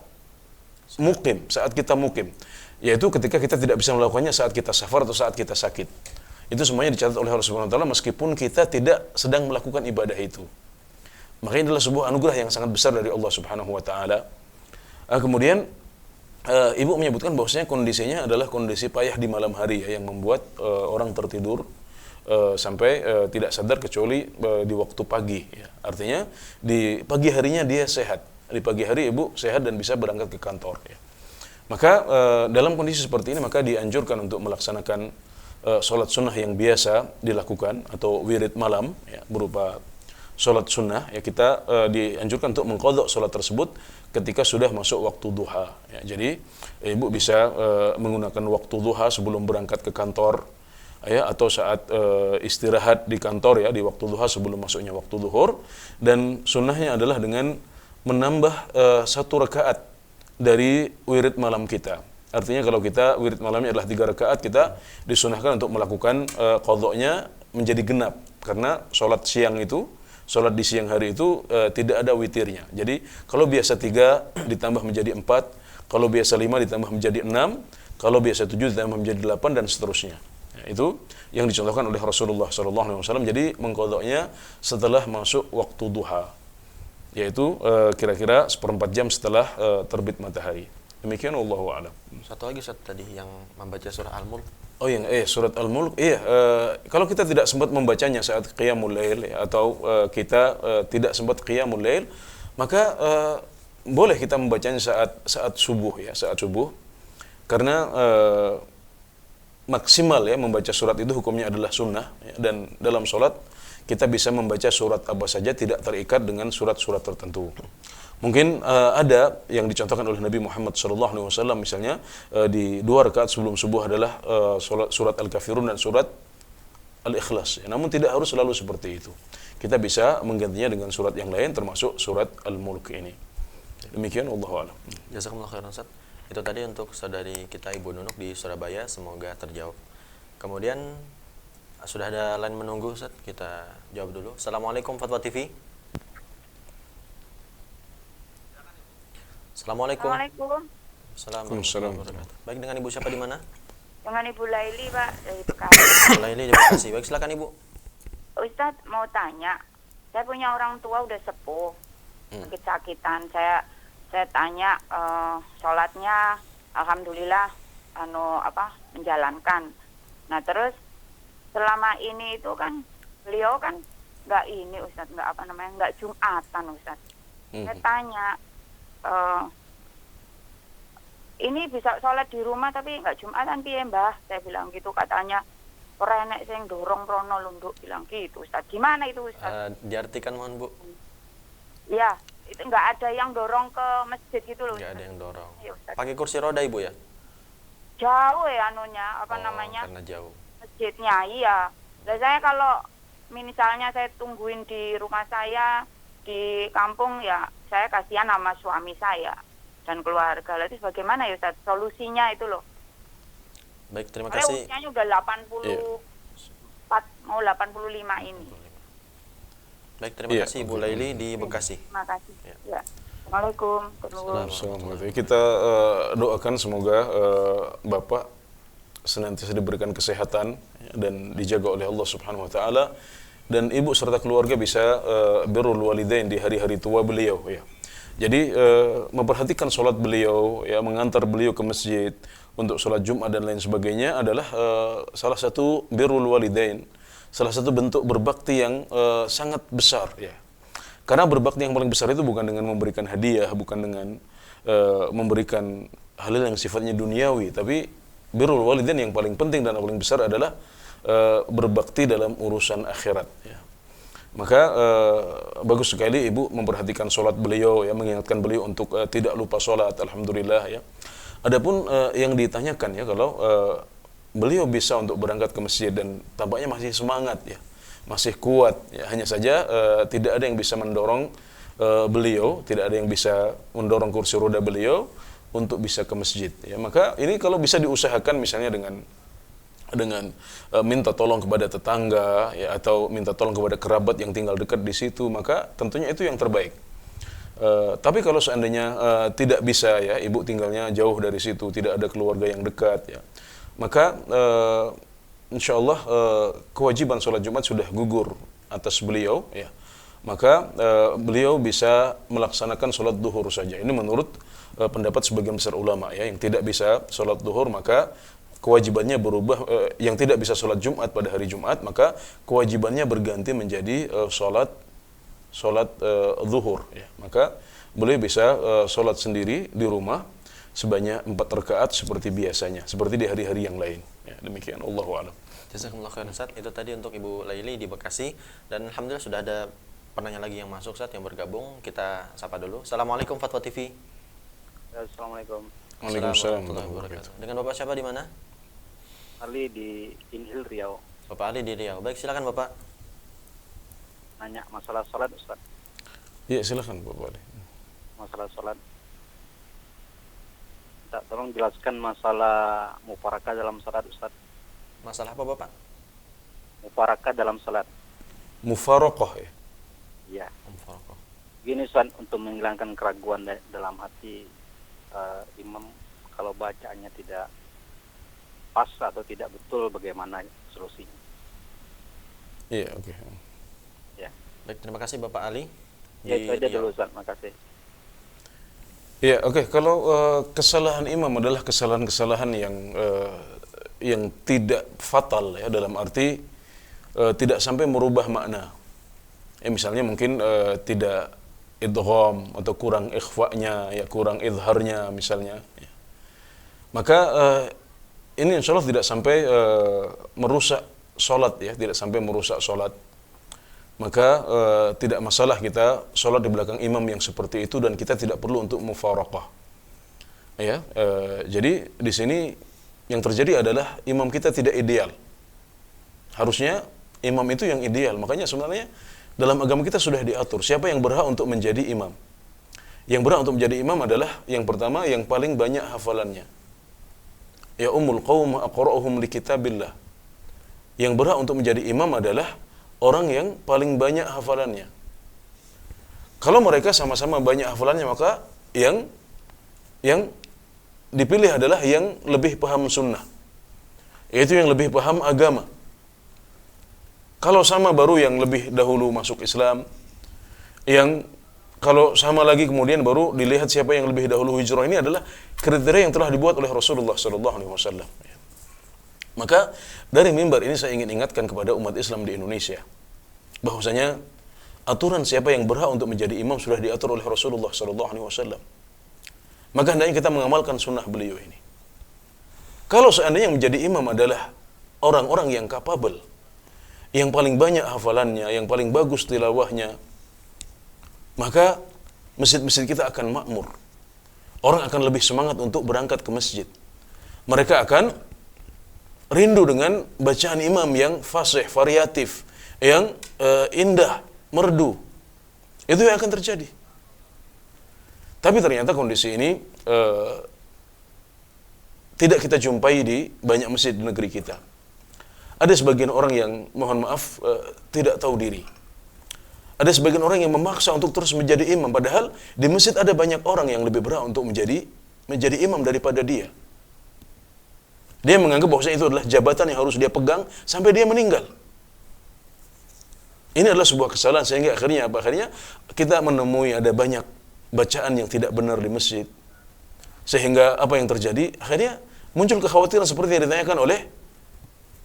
mukim, yaitu ketika kita tidak bisa melakukannya saat kita safar atau saat kita sakit. Itu semuanya dicatat oleh Allah Subhanahu wa taala meskipun kita tidak sedang melakukan ibadah itu. Maka ini adalah sebuah anugerah yang sangat besar dari Allah Subhanahu wa taala. Kemudian Ibu menyebutkan bahwasanya kondisinya adalah kondisi payah di malam hari ya, yang membuat orang tertidur sampai tidak sadar kecuali di waktu pagi ya. Artinya di pagi harinya dia sehat. Di pagi hari Ibu sehat dan bisa berangkat ke kantor ya. Maka dalam kondisi seperti ini maka dianjurkan untuk melaksanakan sholat sunnah yang biasa dilakukan atau wirid malam ya, berupa sholat sunnah ya, kita dianjurkan untuk mengqadha sholat tersebut ketika sudah masuk waktu duha ya. Jadi Ibu bisa menggunakan waktu duha sebelum berangkat ke kantor ya, atau saat istirahat di kantor ya, di waktu duha sebelum masuknya waktu zuhur. Dan sunnahnya adalah dengan menambah 1 rakaat dari wirid malam kita. Artinya kalau kita wirid malamnya adalah 3 rakaat, kita disunahkan untuk melakukan qadha-nya menjadi genap karena sholat siang itu, sholat di siang hari itu tidak ada witirnya. Jadi kalau biasa 3 ditambah menjadi 4, kalau biasa 5 ditambah menjadi 6, kalau biasa 7 ditambah menjadi 8 dan seterusnya. Ya, itu yang dicontohkan oleh Rasulullah SAW. Jadi mengqadha-nya setelah masuk waktu duha, yaitu kira-kira 1/4 jam setelah terbit matahari. Demikian wallahu a'lam. Satu lagi Ustaz tadi yang membaca surah Al-Mulk. Oh yang surat Al-Mulk, kalau kita tidak sempat membacanya saat qiyamul lail ya, atau kita tidak sempat qiyamul lail, maka boleh kita membacanya saat subuh ya, saat subuh. Karena maksimal ya membaca surat itu hukumnya adalah sunnah ya, dan dalam sholat kita bisa membaca surat apa saja, tidak terikat dengan surat-surat tertentu. Mungkin ada yang dicontohkan oleh Nabi Muhammad SAW, misalnya di 2 rakaat sebelum subuh adalah surat Al-Kafirun dan surat Al-Ikhlas. Ya, namun tidak harus selalu seperti itu. Kita bisa menggantinya dengan surat yang lain, termasuk surat Al-Mulk ini. Demikian, Wallahu a'lam. Jazakumullah khairan Ustaz. Itu tadi untuk saudari kita Ibu Nunuk di Surabaya, semoga terjawab. Kemudian sudah ada line menunggu Ustaz, kita jawab dulu. Assalamualaikum Fatwa TV. Assalamualaikum. Assalamualaikum. Assalamualaikum. Baik, dengan Ibu siapa di mana? Dengan Ibu Laili, Pak, dari Bekasi. Bu Laili di Bekasi. Baik, silakan Ibu. Ustadz mau tanya, saya punya orang tua udah sepuh, sakit-sakitan. Saya tanya, sholatnya, alhamdulillah, menjalankan. Nah terus selama ini itu kan beliau kan nggak ini Ustadz, nggak Jumatan Ustadz. Saya tanya, ini bisa sholat di rumah tapi nggak Jumatan piye Mbah? Saya bilang gitu, katanya ora enek sing dorong rono lunduk, bilang gitu Ustaz. Gimana itu Ustaz? Diartikan mohon Bu. Ya, itu nggak ada yang dorong ke masjid gitu loh. Nggak ada yang dorong. Ya, Ustaz. Pakai kursi roda Ibu ya? Jauh ya anunya, Karena jauh. masjidnya, iya. Lah saya kalau misalnya saya tungguin di rumah saya di kampung, ya saya kasihan sama suami saya dan keluarga. Lalu bagaimana ya Ustaz? Solusinya itu loh. Baik, terima Karena kasih. usianya udah 84, mau 85 ini. Baik, terima Iya, kasih Ibu Laili di Bekasi. Terima kasih. Ya. Ya. Assalamualaikum. Assalamualaikum. Kita doakan semoga Bapak senantiasa diberikan kesehatan dan dijaga oleh Allah Subhanahu wa taala, dan ibu serta keluarga bisa birrul walidain di hari-hari tua beliau ya. Jadi memperhatikan sholat beliau ya, mengantar beliau ke masjid untuk sholat Jumat dan lain sebagainya adalah salah satu birrul walidain, salah satu bentuk berbakti yang sangat besar ya. Karena berbakti yang paling besar itu bukan dengan memberikan hadiah, bukan dengan memberikan hal yang sifatnya duniawi, tapi birrul walidain yang paling penting dan yang paling besar adalah berbakti dalam urusan akhirat ya. Maka bagus sekali ibu memperhatikan sholat beliau ya, mengingatkan beliau untuk tidak lupa sholat, alhamdulillah ya. Adapun yang ditanyakan ya, kalau beliau bisa untuk berangkat ke masjid dan tampaknya masih semangat ya, masih kuat ya, hanya saja tidak ada yang bisa mendorong beliau, tidak ada yang bisa mendorong kursi roda beliau untuk bisa ke masjid ya. Maka ini kalau bisa diusahakan misalnya dengan minta tolong kepada tetangga ya, atau minta tolong kepada kerabat yang tinggal dekat di situ, maka tentunya itu yang terbaik. Tapi kalau seandainya tidak bisa ya, ibu tinggalnya jauh dari situ, tidak ada keluarga yang dekat ya, maka insya Allah kewajiban sholat Jumat sudah gugur atas beliau ya. Maka beliau bisa melaksanakan sholat duhur saja. Ini menurut pendapat sebagian besar ulama ya, yang tidak bisa sholat duhur maka kewajibannya berubah, yang tidak bisa sholat Jumat pada hari Jumat maka kewajibannya berganti menjadi sholat zuhur ya. Maka beliau bisa sholat sendiri di rumah sebanyak 4 rakaat seperti biasanya, seperti di hari-hari yang lain ya. Demikian, Allahu a'lam. Jazakumullah khairan Ustaz. Itu tadi untuk Ibu Laili di Bekasi, dan alhamdulillah sudah ada penanya lagi yang masuk Ustaz, yang bergabung. Kita sapa dulu. Assalamualaikum Fatwa TV. Assalamualaikum. Waalaikumsalam Warahmatullahi wabarakatuh. Dengan Bapak siapa di mana? Ali di Inhil Riau. Bapak Ali di Riau. Baik, silakan Bapak. Nanya masalah sholat Ustaz. Iya, silakan Bapak Ali. Masalah sholat. Minta tolong jelaskan masalah mufarakah dalam sholat Ustaz. Masalah apa Bapak? Mufarakah dalam sholat. Mufaraqah ya. Iya. Mufaraqah. Gini Ustaz, untuk menghilangkan keraguan dalam hati imam kalau bacaannya tidak pas atau tidak betul, bagaimana solusinya? Iya, oke. Ya. Baik, terima kasih Bapak Ali. Ya, itu aja Riau. dulu Ustaz, makasih. Iya, oke. Kalau kesalahan imam adalah kesalahan-kesalahan yang tidak fatal ya, dalam arti tidak sampai merubah makna. Misalnya mungkin tidak idgham atau kurang ikhfa-nya ya, kurang idharnya misalnya ya. Maka ini insya Allah tidak sampai merusak sholat ya, tidak sampai merusak sholat. Maka tidak masalah kita sholat di belakang imam yang seperti itu dan kita tidak perlu untuk mufaraqah. Ya, jadi di sini yang terjadi adalah imam kita tidak ideal. Harusnya imam itu yang ideal. Makanya sebenarnya dalam agama kita sudah diatur siapa yang berhak untuk menjadi imam. Yang berhak untuk menjadi imam adalah yang pertama yang paling banyak hafalannya. Ya ummul qaum aqra'uhum li kitabillah. Yang berhak untuk menjadi imam adalah orang yang paling banyak hafalannya. Kalau mereka sama-sama banyak hafalannya, maka yang dipilih adalah yang lebih paham sunnah, yaitu yang lebih paham agama. Kalau sama baru yang lebih dahulu masuk Islam, yang kalau sama lagi kemudian baru dilihat siapa yang lebih dahulu hijrah. Ini adalah kriteria yang telah dibuat oleh Rasulullah SAW. Maka dari mimbar ini saya ingin ingatkan kepada umat Islam di Indonesia bahwasanya aturan siapa yang berhak untuk menjadi imam sudah diatur oleh Rasulullah SAW. Maka hendaknya kita mengamalkan sunnah beliau ini. Kalau seandainya yang menjadi imam adalah orang-orang yang kapabel, yang paling banyak hafalannya, yang paling bagus tilawahnya, maka masjid-masjid kita akan makmur. Orang akan lebih semangat untuk berangkat ke masjid. Mereka akan rindu dengan bacaan imam yang fasih, variatif, yang indah, merdu. Itu yang akan terjadi. Tapi ternyata kondisi ini tidak kita jumpai di banyak masjid di negeri kita. Ada sebagian orang yang, mohon maaf, tidak tahu diri. Ada sebagian orang yang memaksa untuk terus menjadi imam, padahal di masjid ada banyak orang yang lebih berhak untuk menjadi imam daripada dia. Dia menganggap bahwasanya itu adalah jabatan yang harus dia pegang sampai dia meninggal. Ini adalah sebuah kesalahan, sehingga akhirnya kita menemui ada banyak bacaan yang tidak benar di masjid. Sehingga apa yang terjadi? Akhirnya muncul kekhawatiran seperti yang ditanyakan oleh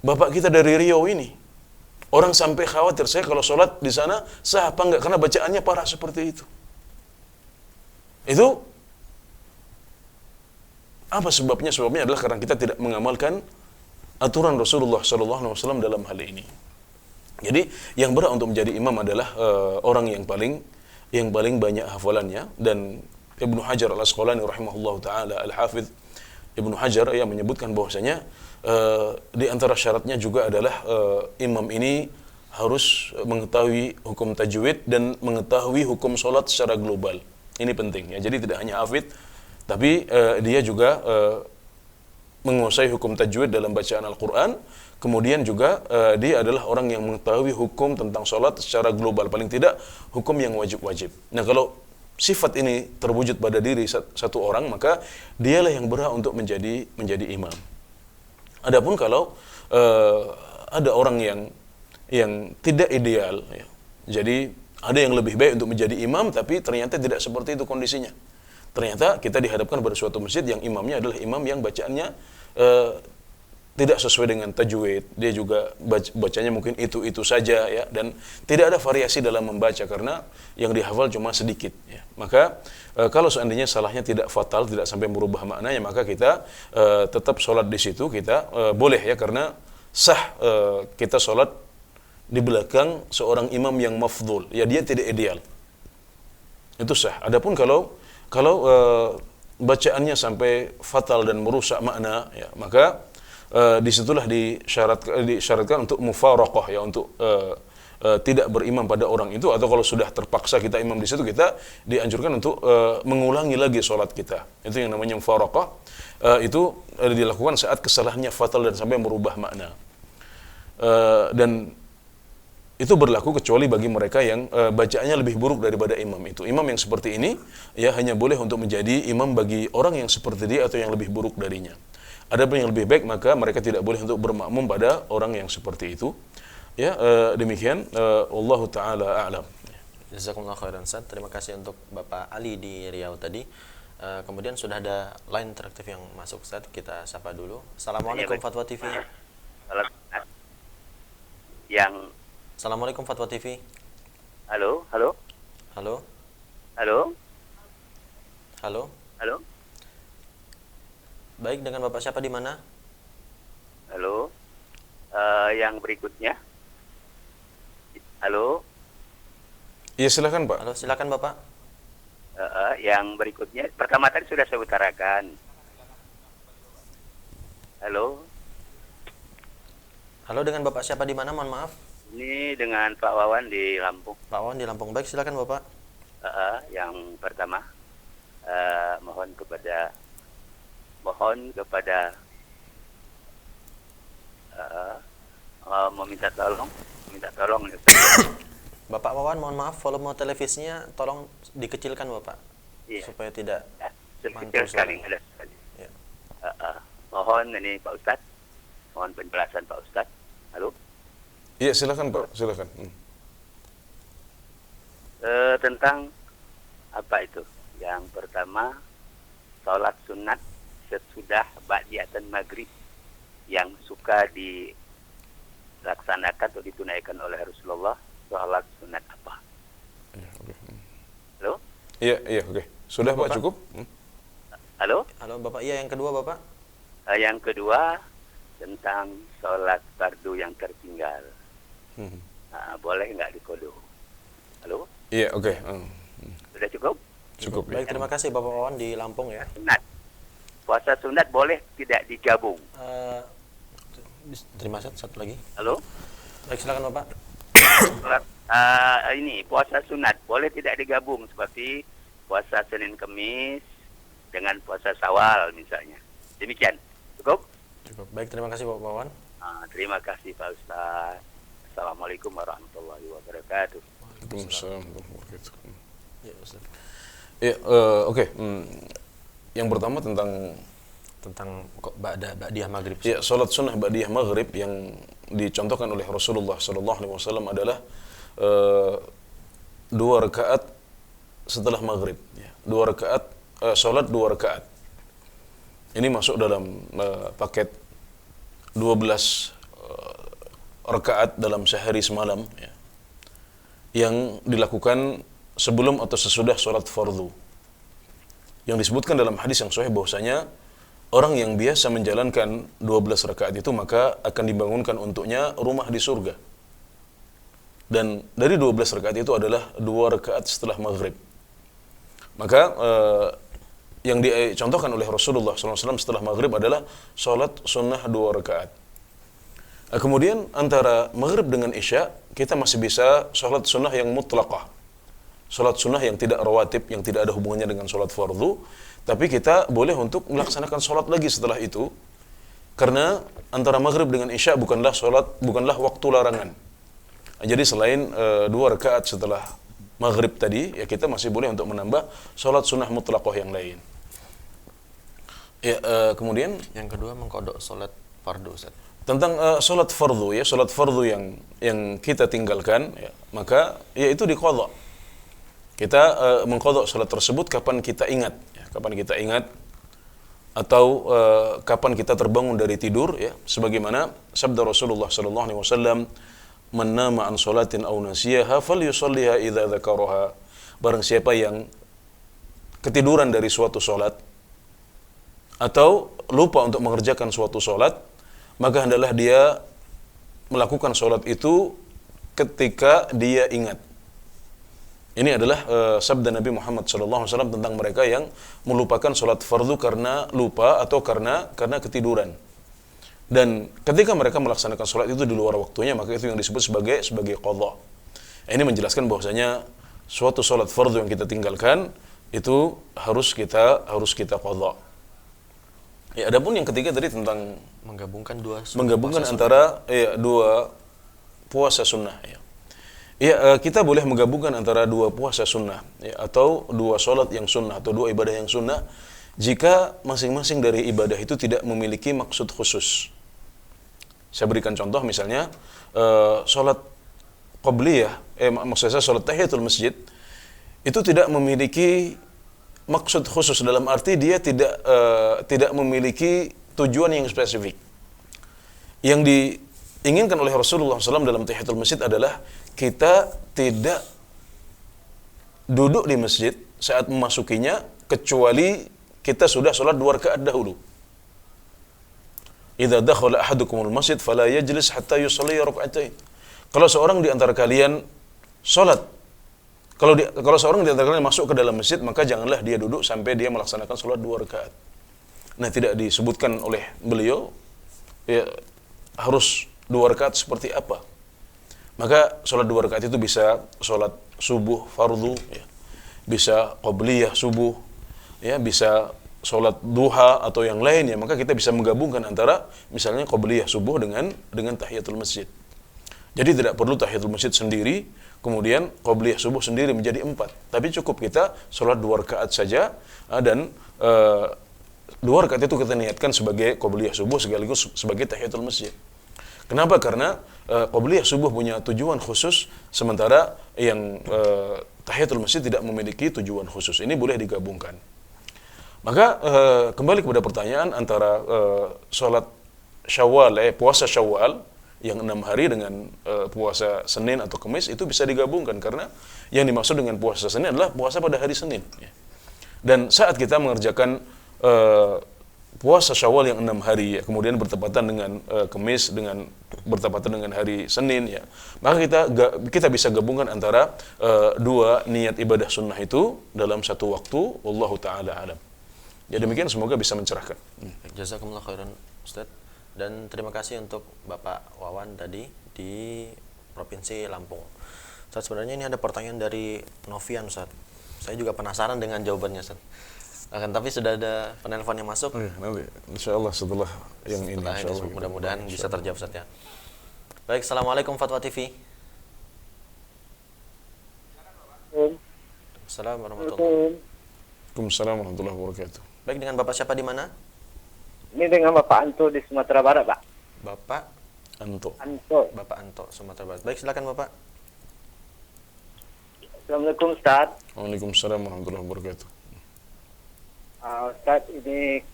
bapak kita dari Riau ini. Orang sampai khawatir, saya kalau sholat di sana sah apa enggak, karena bacaannya parah seperti itu. Itu apa sebabnya? Sebabnya adalah karena kita tidak mengamalkan aturan Rasulullah SAW dalam hal ini. Jadi yang berhak untuk menjadi imam adalah orang yang paling banyak hafalannya. Dan Ibnu Hajar Al-Asqalani rahimahullah ta'ala, Al-Hafidh Ibnu Hajar yang menyebutkan bahwasanya di antara syaratnya juga adalah imam ini harus mengetahui hukum tajwid dan mengetahui hukum sholat secara global. Ini penting ya. Jadi tidak hanya hafidh, tapi dia juga menguasai hukum tajwid dalam bacaan Al-Quran. Kemudian juga dia adalah orang yang mengetahui hukum tentang sholat secara global, paling tidak hukum yang wajib-wajib. Nah, kalau sifat ini terwujud pada diri satu orang, maka dialah yang berhak untuk menjadi imam. Adapun kalau ada orang yang tidak ideal, ya, jadi ada yang lebih baik untuk menjadi imam, tapi ternyata tidak seperti itu kondisinya. Ternyata kita dihadapkan pada suatu masjid yang imamnya adalah imam yang bacaannya tidak sesuai dengan tajwid. Dia juga bacanya mungkin itu saja ya, dan tidak ada variasi dalam membaca karena yang dihafal cuma sedikit ya. Maka kalau seandainya salahnya tidak fatal, tidak sampai merubah maknanya, maka kita tetap sholat di situ, kita boleh ya, karena sah kita sholat di belakang seorang imam yang mafdhul, ya dia tidak ideal. Itu sah. Adapun kalau bacaannya sampai fatal dan merusak makna ya, maka disitulah disyaratkan untuk mufaraqah ya, untuk tidak berimam pada orang itu, atau kalau sudah terpaksa kita imam di situ, kita dianjurkan untuk mengulangi lagi sholat kita. Itu yang namanya mufaraqah. Itu dilakukan saat kesalahannya fatal dan sampai merubah makna. Dan itu berlaku kecuali bagi mereka yang bacaannya lebih buruk daripada imam itu. Imam yang seperti ini ya hanya boleh untuk menjadi imam bagi orang yang seperti dia atau yang lebih buruk darinya. Adapun yang lebih baik, maka mereka tidak boleh untuk bermakmum pada orang yang seperti itu. Ya, demikian. Wallahu taala a'lam. Jazakumullah khairan Ustaz. Terima kasih untuk Bapak Ali di Riau tadi. Kemudian sudah ada line interaktif yang masuk, Ustaz. Kita sapa dulu. Assalamualaikum Fatwa TV. Assalamualaikum Fatwa TV. Halo. Halo. Baik, dengan Bapak siapa di mana? Halo. Yang berikutnya. Halo. Iya, silakan Pak. Halo, silakan Bapak. Yang berikutnya. Pertama tadi sudah saya utarakan. Halo. Halo, dengan Bapak siapa di mana? Mohon maaf. Ini dengan Pak Wawan di Lampung. Pak Wawan di Lampung. Baik, silakan Bapak. Yang pertama, mohon kepada meminta tolong Bapak Wawan, mohon maaf, volume televisinya tolong dikecilkan Bapak. Iya. Supaya tidak Kecil mantul sekali, suara. ada sekali. Ya. Mohon ini Pak Ustadz, mohon penjelasan Pak Ustadz. Halo. Iya, silakan Pak, silakan. Tentang apa itu? Yang pertama, sholat sunat sesudah ba'diyatan maghrib yang suka dilaksanakan atau ditunaikan oleh Rasulullah, sholat sunat apa? Halo? Iya, oke. Sudah Pak, Bapak? cukup? Halo? Halo Bapak, iya yang kedua Bapak. Yang kedua, tentang sholat fardu yang tertinggal. Boleh nggak dikodo? Halo? Iya, oke. Sudah cukup? Cukup ya. Baik, terima kasih Bapak Wawan di Lampung ya. Sunat. Puasa sunat boleh tidak digabung? Terima kasih, satu lagi. Halo? Baik, silakan Bapak. Sholat, ini puasa sunat boleh tidak digabung seperti puasa Senin Kemis dengan puasa Syawal misalnya. Demikian. Cukup? Cukup. Baik, terima kasih Bapak Wawan. Terima kasih Pak Ustaz. Assalamualaikum warahmatullahi wabarakatuh. Waalaikumsalam warahmatullahi wabarakatuh. Ya, Ustaz. Ya, oke. Yang pertama tentang Kok ba'diyah maghrib. ya, salat sunnah ba'diyah maghrib yang dicontohkan oleh Rasulullah SAW adalah 2 rakaat setelah maghrib. Ya. 2 rakaat, salat 2 rakaat. Ini masuk dalam paket 12 rakaat dalam sehari semalam, ya, yang dilakukan sebelum atau sesudah salat fardu. Yang disebutkan dalam hadis yang sahih bahwasanya orang yang biasa menjalankan 12 rakaat itu maka akan dibangunkan untuknya rumah di surga. Dan dari 12 rakaat itu adalah 2 rakaat setelah maghrib. Maka yang dicontohkan oleh Rasulullah SAW setelah maghrib adalah salat sunnah 2 rakaat. Kemudian antara maghrib dengan isya kita masih bisa salat sunnah yang mutlaqah. Salat sunnah yang tidak rawatib, yang tidak ada hubungannya dengan salat fardu, tapi kita boleh untuk melaksanakan salat lagi setelah itu, karena antara maghrib dengan isya bukanlah waktu larangan. Jadi selain 2 rakaat setelah maghrib tadi, ya kita masih boleh untuk menambah salat sunnah mutlaqah yang lain. Ya, kemudian Yang kedua mengkodok salat fardu, Ustaz. tentang salat fardu, ya, salat fardu yang kita tinggalkan, ya, maka ya itu diqadha. Kita mengqadha salat tersebut kapan kita ingat, ya, atau kapan kita terbangun dari tidur, ya, sebagaimana sabda Rasulullah sallallahu alaihi wasallam, "Man nama an salatin aw nasiyaha falyusalliha idza dzakaraha." Barang siapa yang ketiduran dari suatu salat atau lupa untuk mengerjakan suatu salat, maka hendaklah dia melakukan salat itu ketika dia ingat. Ini adalah sabda Nabi Muhammad SAW tentang mereka yang melupakan salat fardu karena lupa atau karena ketiduran. Dan ketika mereka melaksanakan salat itu di luar waktunya, maka itu yang disebut sebagai qadha. Ini menjelaskan bahwasanya suatu salat fardu yang kita tinggalkan itu harus kita qadha. Ya, adapun yang ketiga tadi tentang Menggabungkan antara dua puasa sunnah, ya. Ya, kita boleh menggabungkan antara 2 puasa sunnah, ya, atau 2 salat yang sunnah atau 2 ibadah yang sunnah jika masing-masing dari ibadah itu tidak memiliki maksud khusus. Saya berikan contoh misalnya salat qabliyah, maksud saya salat tahiyatul masjid itu tidak memiliki maksud khusus dalam arti dia tidak memiliki tujuan yang spesifik. Yang diinginkan oleh Rasulullah SAW dalam tahiyatul masjid adalah kita tidak duduk di masjid saat memasukinya kecuali kita sudah sholat 2 rakaat dahulu. idza dakhala ahadukumul masjid fala yajlis hatta yusalli rak'atain. Kalau seorang di antara kalian salat, kalau seorang di antara kalian masuk ke dalam masjid, maka janganlah dia duduk sampai dia melaksanakan salat 2 rakaat. Nah, tidak disebutkan oleh beliau ya harus 2 rakaat seperti apa. Maka salat 2 rakaat itu bisa salat subuh fardu ya. Bisa qabliyah subuh ya, bisa sholat duha atau yang lainnya, maka kita bisa menggabungkan antara misalnya qabliyah subuh dengan tahiyatul masjid. Jadi tidak perlu tahiyatul masjid sendiri, kemudian qabliyah subuh sendiri menjadi 4. Tapi cukup kita sholat 2 rakaat saja, dan 2 rakaat itu kita niatkan sebagai qabliyah subuh sekaligus sebagai tahiyatul masjid. Kenapa? Karena qabliyah subuh punya tujuan khusus, sementara yang tahiyatul masjid tidak memiliki tujuan khusus. Ini boleh digabungkan. Maka kembali kepada pertanyaan antara sholat Syawal, puasa Syawal yang 6 hari dengan puasa Senin atau Kamis itu bisa digabungkan, karena yang dimaksud dengan puasa Senin adalah puasa pada hari Senin. Dan saat kita mengerjakan puasa Syawal yang 6 hari, ya, kemudian bertepatan dengan Kamis dengan bertepatan dengan hari Senin, ya, maka kita bisa gabungkan antara 2 niat ibadah sunnah itu dalam satu waktu. Wallahu taala alam. Jadi demikian, semoga bisa mencerahkan. Jazakumullah khairan Ustaz. Dan terima kasih untuk Bapak Wawan tadi di Provinsi Lampung. Ustaz, sebenarnya ini ada pertanyaan dari Novian, Ustaz. Saya juga penasaran dengan jawabannya, Ustaz. Tapi sudah ada penelpon yang masuk. Nanti insyaallah setelah yang ini insyaallah mudah-mudahan bisa terjawab, Ustaz, ya. Baik, Assalamualaikum Fatwa TV. Assalamualaikum warahmatullahi wabarakatuh. Baik, dengan Bapak siapa di mana? Ini dengan Bapak Anto di Sumatera Barat, Pak. Bapak Anto. Bapak Anto, Sumatera Barat. Baik, silakan Bapak. Assalamualaikum, Ustaz. Waalaikumsalam warahmatullahi wabarakatuh. Ustaz, ini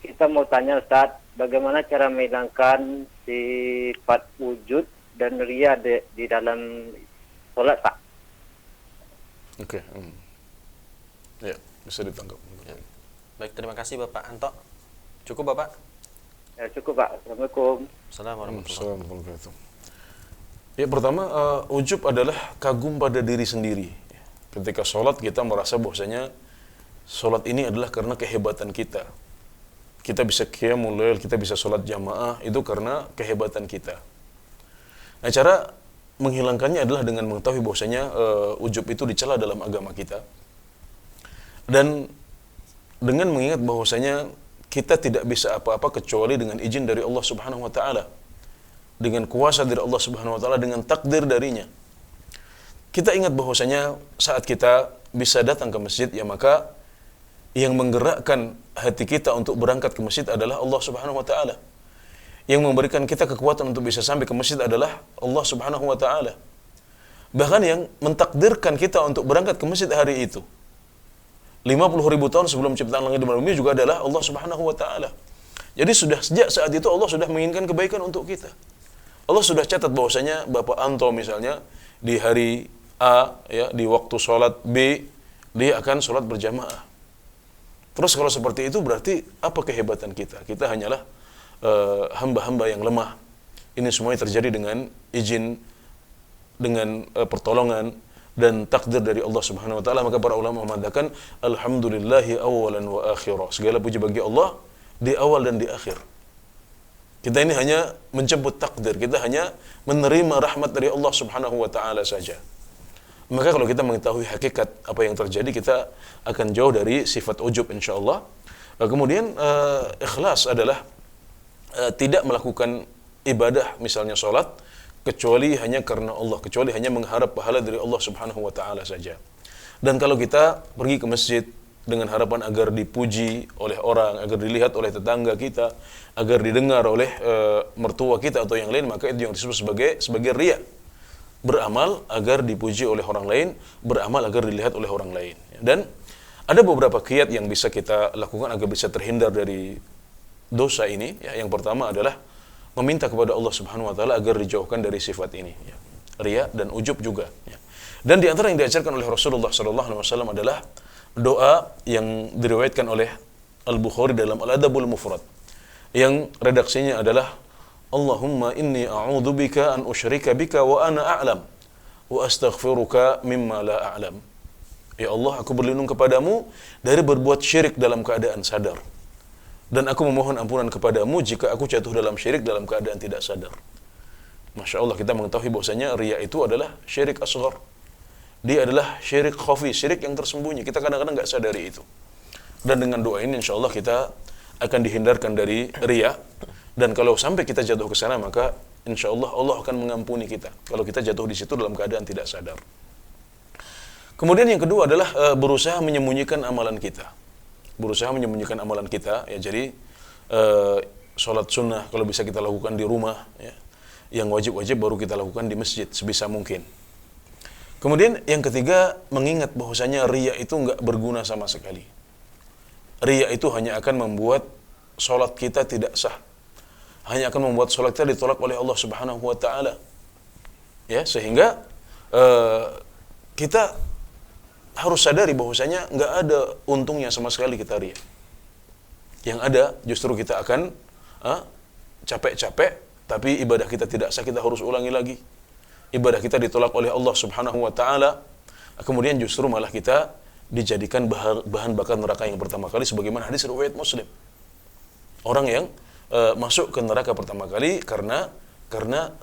kita mau tanya, Ustaz, bagaimana cara menghilangkan sifat wujud dan riya di dalam sholat, Pak? Oke. Ya, bisa ditangkap. Ya. Baik, terima kasih Bapak Anto. Cukup Bapak? Ya, cukup, Pak. Assalamualaikum. Assalamualaikum warahmatullahi wabarakatuh. Ya, pertama, ujub adalah kagum pada diri sendiri. Ketika sholat kita merasa bahwasanya sholat ini adalah karena kehebatan kita. Kita bisa qiyamul lail, kita bisa sholat jamaah, itu karena kehebatan kita. Nah, cara menghilangkannya adalah dengan mengetahui bahwasanya ujub itu dicela dalam agama kita. Dan dengan mengingat bahwasanya kita tidak bisa apa-apa kecuali dengan izin dari Allah Subhanahu wa taala. Dengan kuasa dari Allah Subhanahu wa taala, dengan takdir darinya. Kita ingat bahwasanya saat kita bisa datang ke masjid, ya maka yang menggerakkan hati kita untuk berangkat ke masjid adalah Allah Subhanahu wa taala. Yang memberikan kita kekuatan untuk bisa sampai ke masjid adalah Allah Subhanahu wa taala. Bahkan yang mentakdirkan kita untuk berangkat ke masjid hari itu 50.000 tahun sebelum ciptaan langit dan bumi juga adalah Allah Subhanahu wa taala. Jadi sudah sejak saat itu Allah sudah menginginkan kebaikan untuk kita. Allah sudah catat bahwasanya Bapak Anto misalnya di hari A, ya, di waktu sholat B, dia akan sholat berjamaah. Terus kalau seperti itu berarti apa kehebatan kita? Kita hanyalah hamba-hamba yang lemah. Ini semuanya terjadi dengan izin, dengan pertolongan dan takdir dari Allah Subhanahu wa taala. Maka para ulama mengatakan alhamdulillahi awalan wa akhirah. Segala puji bagi Allah di awal dan di akhir. Kita ini hanya menjemput takdir, kita hanya menerima rahmat dari Allah Subhanahu wa taala saja. Maka kalau kita mengetahui hakikat apa yang terjadi, kita akan jauh dari sifat ujub insyaallah. Kemudian ikhlas adalah tidak melakukan ibadah misalnya sholat kecuali hanya karena Allah, kecuali hanya mengharap pahala dari Allah Subhanahu wa taala saja. Dan kalau kita pergi ke masjid dengan harapan agar dipuji oleh orang, agar dilihat oleh tetangga kita, agar didengar oleh mertua kita atau yang lain, maka itu yang disebut sebagai riya. Beramal agar dipuji oleh orang lain, beramal agar dilihat oleh orang lain. Dan ada beberapa kiat yang bisa kita lakukan agar bisa terhindar dari dosa ini. Ya, yang pertama adalah meminta kepada Allah Subhanahu wa taala agar dijauhkan dari sifat ini, ya. Riya dan ujub juga, ya. Dan di antara yang diajarkan oleh Rasulullah sallallahu alaihi wasallam adalah doa yang diriwayatkan oleh Al-Bukhari dalam Al-Adabul Mufrad. yang redaksinya adalah Allahumma inni a'udzubika an usyrika bika wa ana a'lam wa astaghfiruka mimma la a'lam. Ya Allah, aku berlindung kepadamu dari berbuat syirik dalam keadaan sadar. Dan aku memohon ampunan kepadamu jika aku jatuh dalam syirik dalam keadaan tidak sadar. Masya Allah, kita mengetahui bahwasanya riya itu adalah syirik asghar. Dia adalah syirik khafi, syirik yang tersembunyi. Kita kadang-kadang nggak sadari itu. Dan dengan doa ini insya Allah kita akan dihindarkan dari riya. Dan kalau sampai kita jatuh ke sana, maka insya Allah Allah akan mengampuni kita. Kalau kita jatuh di situ dalam keadaan tidak sadar. Kemudian yang kedua adalah berusaha menyembunyikan amalan kita. Berusaha menyembunyikan amalan kita. Ya, jadi sholat sunnah kalau bisa kita lakukan di rumah. Ya. Yang wajib-wajib baru kita lakukan di masjid sebisa mungkin. Kemudian yang ketiga, mengingat bahwasanya riya itu nggak berguna sama sekali. Riya itu hanya akan membuat sholat kita tidak sah. Hanya akan membuat sholat kita ditolak oleh Allah Subhanahu wa Ta'ala. Ya, sehingga kita harus sadari bahwasanya nggak ada untungnya sama sekali kita riya. Yang ada justru kita akan capek-capek, tapi ibadah kita tidak sah, kita harus ulangi lagi. Ibadah kita ditolak oleh Allah Subhanahu wa Ta'ala. Kemudian justru malah kita dijadikan bahan bakar neraka yang pertama kali, sebagaimana hadis riwayat Muslim. Orang yang masuk ke neraka pertama kali karena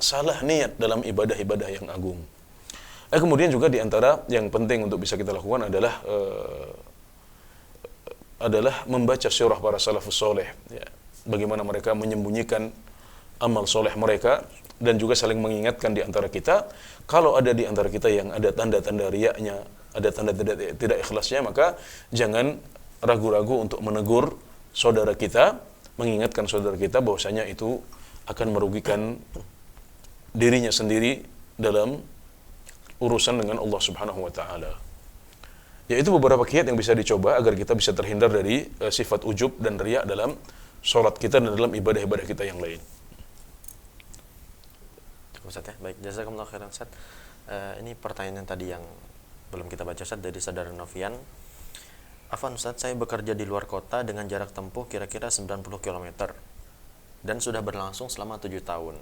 salah niat dalam ibadah-ibadah yang agung. Kemudian juga di antara yang penting untuk bisa kita lakukan adalah membaca sirah para salafus soleh. Ya. Bagaimana mereka menyembunyikan amal soleh mereka, dan juga saling mengingatkan di antara kita. Kalau ada di antara kita yang ada tanda-tanda riyanya, ada tanda-tanda tidak ikhlasnya, maka jangan ragu-ragu untuk menegur saudara kita, mengingatkan saudara kita bahwasanya itu akan merugikan dirinya sendiri dalam urusan dengan Allah Subhanahu wa Ta'ala. Yaitu beberapa kiat yang bisa dicoba agar kita bisa terhindar dari sifat ujub dan riya dalam sholat kita dan dalam ibadah-ibadah kita yang lain. Ustaz ya, baik, jazakumullah khairan Ustaz. Ini pertanyaan tadi yang belum kita baca Ustaz dari saudara Novian. Afwan Ustaz, saya bekerja di luar kota dengan jarak tempuh kira-kira 90 km dan sudah berlangsung selama 7 tahun.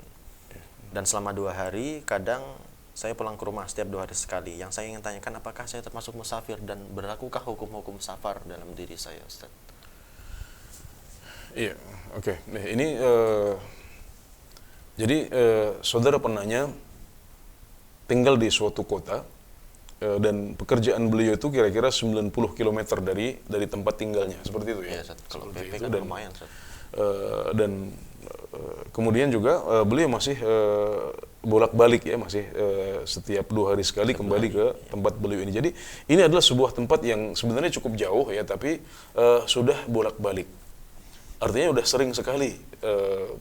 Dan selama 2 hari kadang saya pulang ke rumah setiap 2 hari sekali. Yang saya ingin tanyakan, apakah saya termasuk musafir dan berlakukah hukum-hukum safar dalam diri saya Ustaz? Iya, oke. Nah, ini jadi saudara penanya tinggal di suatu kota dan pekerjaan beliau itu kira-kira 90 km dari tempat tinggalnya, seperti itu ya. Iya, kalau PP kan lumayan, dan kemudian juga beliau masih bolak-balik ya, masih setiap 2 hari sekali kembali ke tempat beliau ini. Jadi ini adalah sebuah tempat yang sebenarnya cukup jauh ya, tapi sudah bolak-balik. Artinya udah sering sekali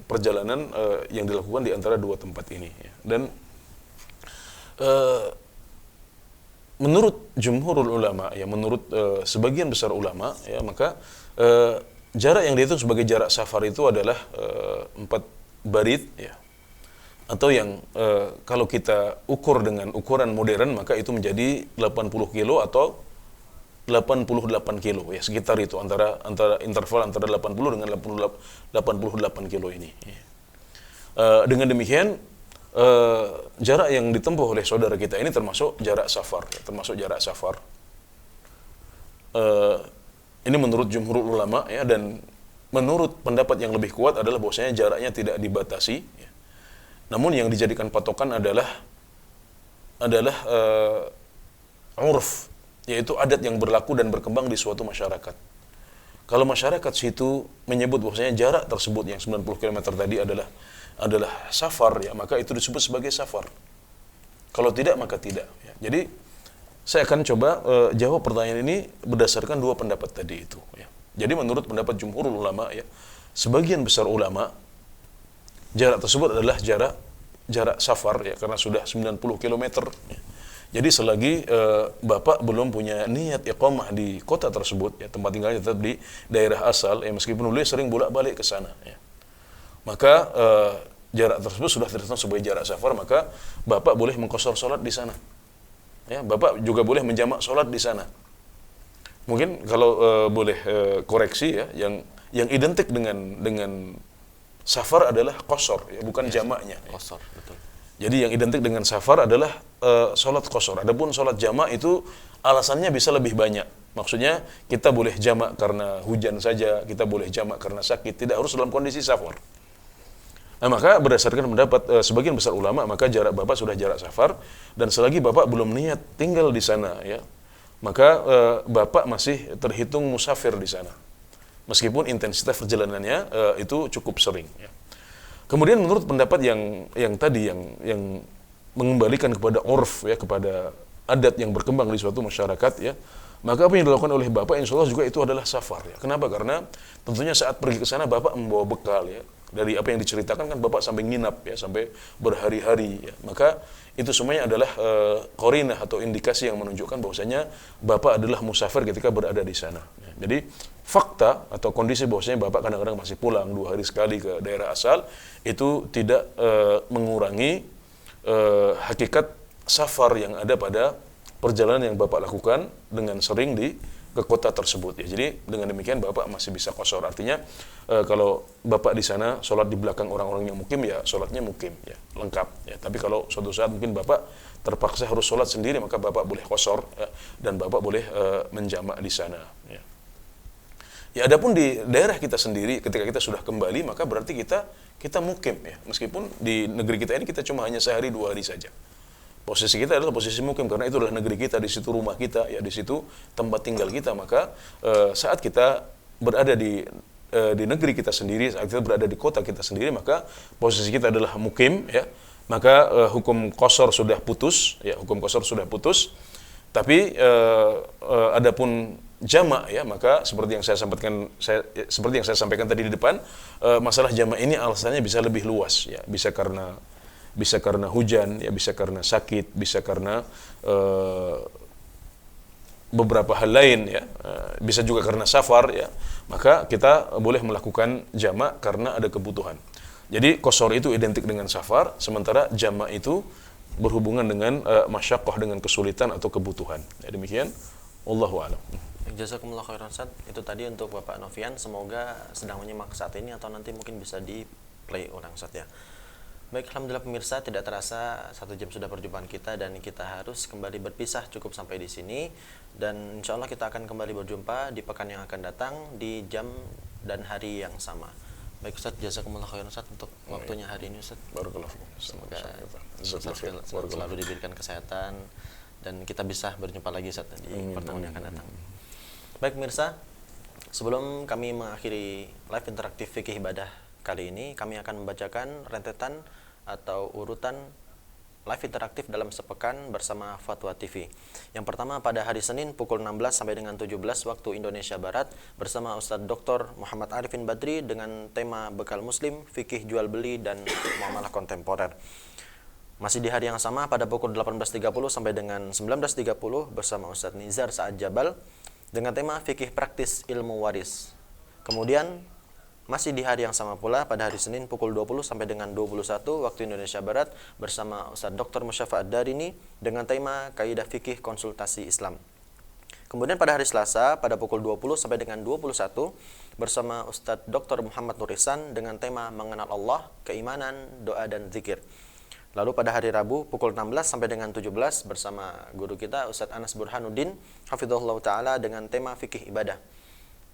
perjalanan yang dilakukan di antara 2 tempat ini. Ya. Dan menurut jumhurul ulama, ya menurut sebagian besar ulama, ya maka jarak yang dihitung sebagai jarak safar itu adalah 4 barid, ya. Atau yang kalau kita ukur dengan ukuran modern, maka itu menjadi 80 kilo atau 88 kilo, ya sekitar itu, antara interval antara 80 dengan 88 kilo ini. Dengan demikian jarak yang ditempuh oleh saudara kita ini termasuk jarak safar, ya, termasuk jarak safar. Ini menurut jumhur ulama ya, dan menurut pendapat yang lebih kuat adalah bahwasanya jaraknya tidak dibatasi. Ya. Namun yang dijadikan patokan adalah urf, yaitu adat yang berlaku dan berkembang di suatu masyarakat. Kalau masyarakat situ menyebut bahwasanya jarak tersebut yang 90 km tadi adalah safar, ya maka itu disebut sebagai safar. Kalau tidak, maka tidak. Ya. Jadi saya akan coba jawab pertanyaan ini berdasarkan 2 pendapat tadi itu. Ya. Jadi menurut pendapat jumhur ulama, ya sebagian besar ulama jarak tersebut adalah jarak safar, ya karena sudah 90 km. Ya. Jadi selagi bapak belum punya niat iqamah di kota tersebut, ya tempat tinggalnya tetap di daerah asal, ya meskipun beliau sering bolak-balik ke sana, ya. Maka jarak tersebut sudah terhitung sebagai jarak safar, maka bapak boleh mengqashar salat di sana. Ya, bapak juga boleh menjamak salat di sana. Mungkin kalau boleh koreksi ya, yang identik dengan safar adalah qasar, ya, bukan jamaknya. Qasar, betul. Jadi yang identik dengan safar adalah sholat qasar. Adapun sholat jamak itu alasannya bisa lebih banyak. Maksudnya kita boleh jamak karena hujan saja, kita boleh jamak karena sakit, tidak harus dalam kondisi safar. Nah, maka berdasarkan pendapat sebagian besar ulama, maka jarak Bapak sudah jarak safar, dan selagi Bapak belum niat tinggal di sana, ya, maka Bapak masih terhitung musafir di sana. Meskipun intensitas perjalanannya itu cukup sering, ya. Kemudian menurut pendapat yang tadi yang mengembalikan kepada urf, ya, kepada adat yang berkembang di suatu masyarakat, ya, maka apa yang dilakukan oleh Bapak insya Allah juga itu adalah safar, ya. Kenapa? Karena tentunya saat pergi ke sana Bapak membawa bekal, ya. Dari apa yang diceritakan kan Bapak sampai nginap, ya, sampai berhari-hari, ya. Maka itu semuanya adalah qarinah atau indikasi yang menunjukkan bahwasanya Bapak adalah musafir ketika berada di sana, ya. Jadi fakta atau kondisi bahwasanya Bapak kadang-kadang masih pulang 2 hari sekali ke daerah asal itu tidak mengurangi hakikat safar yang ada pada perjalanan yang Bapak lakukan dengan sering ke kota tersebut, ya. Jadi dengan demikian Bapak masih bisa qasar. Artinya kalau Bapak di sana sholat di belakang orang-orang yang mukim, ya sholatnya mukim, ya, lengkap, ya. Tapi kalau suatu saat mungkin Bapak terpaksa harus sholat sendiri, maka Bapak boleh qasar, ya, dan Bapak boleh menjamak di sana, ya. Ya, adapun di daerah kita sendiri ketika kita sudah kembali, maka berarti kita mukim, ya. Meskipun di negeri kita ini kita cuma hanya sehari 2 hari saja. Posisi kita adalah posisi mukim karena itu adalah negeri kita, di situ rumah kita, ya, di situ tempat tinggal kita. Maka saat kita berada di negeri kita sendiri, saat kita berada di kota kita sendiri, maka posisi kita adalah mukim, ya. Maka hukum qasar sudah putus, ya, hukum qasar sudah putus. Tapi adapun jamak, ya, maka seperti yang saya sampaikan tadi di depan, masalah jamak ini alasannya bisa lebih luas, ya. Bisa karena hujan, ya, bisa karena sakit, bisa karena beberapa hal lain, ya, bisa juga karena safar, ya. Maka kita boleh melakukan jamak karena ada kebutuhan. Jadi qasar itu identik dengan safar, sementara jamak itu berhubungan dengan masyaqqah, dengan kesulitan atau kebutuhan. Ya, demikian, wallahu a'lam. Jazakumullah khairan Ustaz. Itu tadi untuk Bapak Novian, semoga sedang menyimak saat ini atau nanti mungkin bisa di play ulang Ustaz, ya. Baik, alhamdulillah pemirsa, tidak terasa 1 jam sudah perjumpaan kita dan kita harus kembali berpisah cukup sampai di sini, dan insya Allah kita akan kembali berjumpa di pekan yang akan datang di jam dan hari yang sama. Baik Ustaz, jazakumullah khairan Ustaz untuk waktunya hari ini Ustaz. Barakallahu fikum. Semoga Ustaz selalu diberikan kesehatan dan kita bisa berjumpa lagi Ustaz di pertemuan yang akan datang. Baik pemirsa, sebelum kami mengakhiri live interaktif fikih ibadah kali ini, kami akan membacakan rentetan atau urutan live interaktif dalam sepekan bersama Fatwa TV. Yang pertama pada hari Senin pukul 16 sampai dengan 17 waktu Indonesia Barat bersama Ustadz Dr. Muhammad Arifin Badri dengan tema Bekal Muslim, Fikih Jual Beli dan Muamalah Kontemporer. Masih di hari yang sama pada pukul 18.30 sampai dengan 19.30 bersama Ustadz Nizar Saad Jabal dengan tema Fikih Praktis Ilmu Waris. Kemudian masih di hari yang sama pula pada hari Senin pukul 20 sampai dengan 21 waktu Indonesia Barat bersama Ustadz Dr. Musyafa Ad-Darini dengan tema Kaidah Fikih Konsultasi Islam. Kemudian pada hari Selasa pada pukul 20 sampai dengan 21 bersama Ustadz Dr. Muhammad Nurisan dengan tema Mengenal Allah, Keimanan, Doa dan Zikir. Lalu pada hari Rabu pukul 16 sampai dengan 17 bersama guru kita Ustadz Anas Burhanuddin hafizahullah taala dengan tema Fikih Ibadah.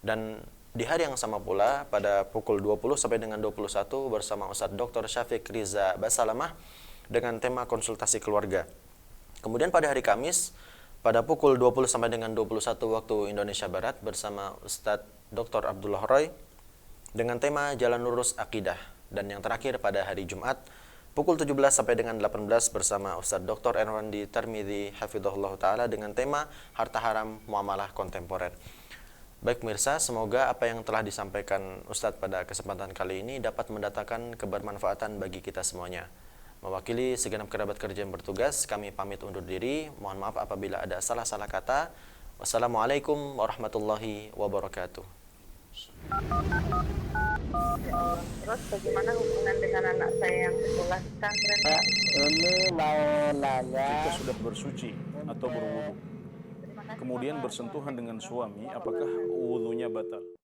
Dan di hari yang sama pula pada pukul 20 sampai dengan 21 bersama Ustadz Dr. Syafiq Riza Basalamah dengan tema konsultasi keluarga. Kemudian pada hari Kamis pada pukul 20 sampai dengan 21 waktu Indonesia Barat bersama Ustadz Dr. Abdullah Roy dengan tema Jalan Lurus Akidah. Dan yang terakhir pada hari Jumat pukul 17 sampai dengan 18 bersama Ustadz Dr. Erwandi Tarmidhi hafizahullah taala dengan tema Harta Haram Muamalah Kontemporer. Baik pemirsa, semoga apa yang telah disampaikan Ustadz pada kesempatan kali ini dapat mendatangkan kebermanfaatan bagi kita semuanya. Mewakili segenap kerabat kerja yang bertugas, kami pamit undur diri. Mohon maaf apabila ada salah-salah kata. Wassalamualaikum warahmatullahi wabarakatuh. Terus bagaimana hubungan dengan anak saya yang sekolah di pesantren? Ini mau nanya. Jika sudah bersuci atau berwudu, kemudian bersentuhan dengan suami, apakah wudunya batal?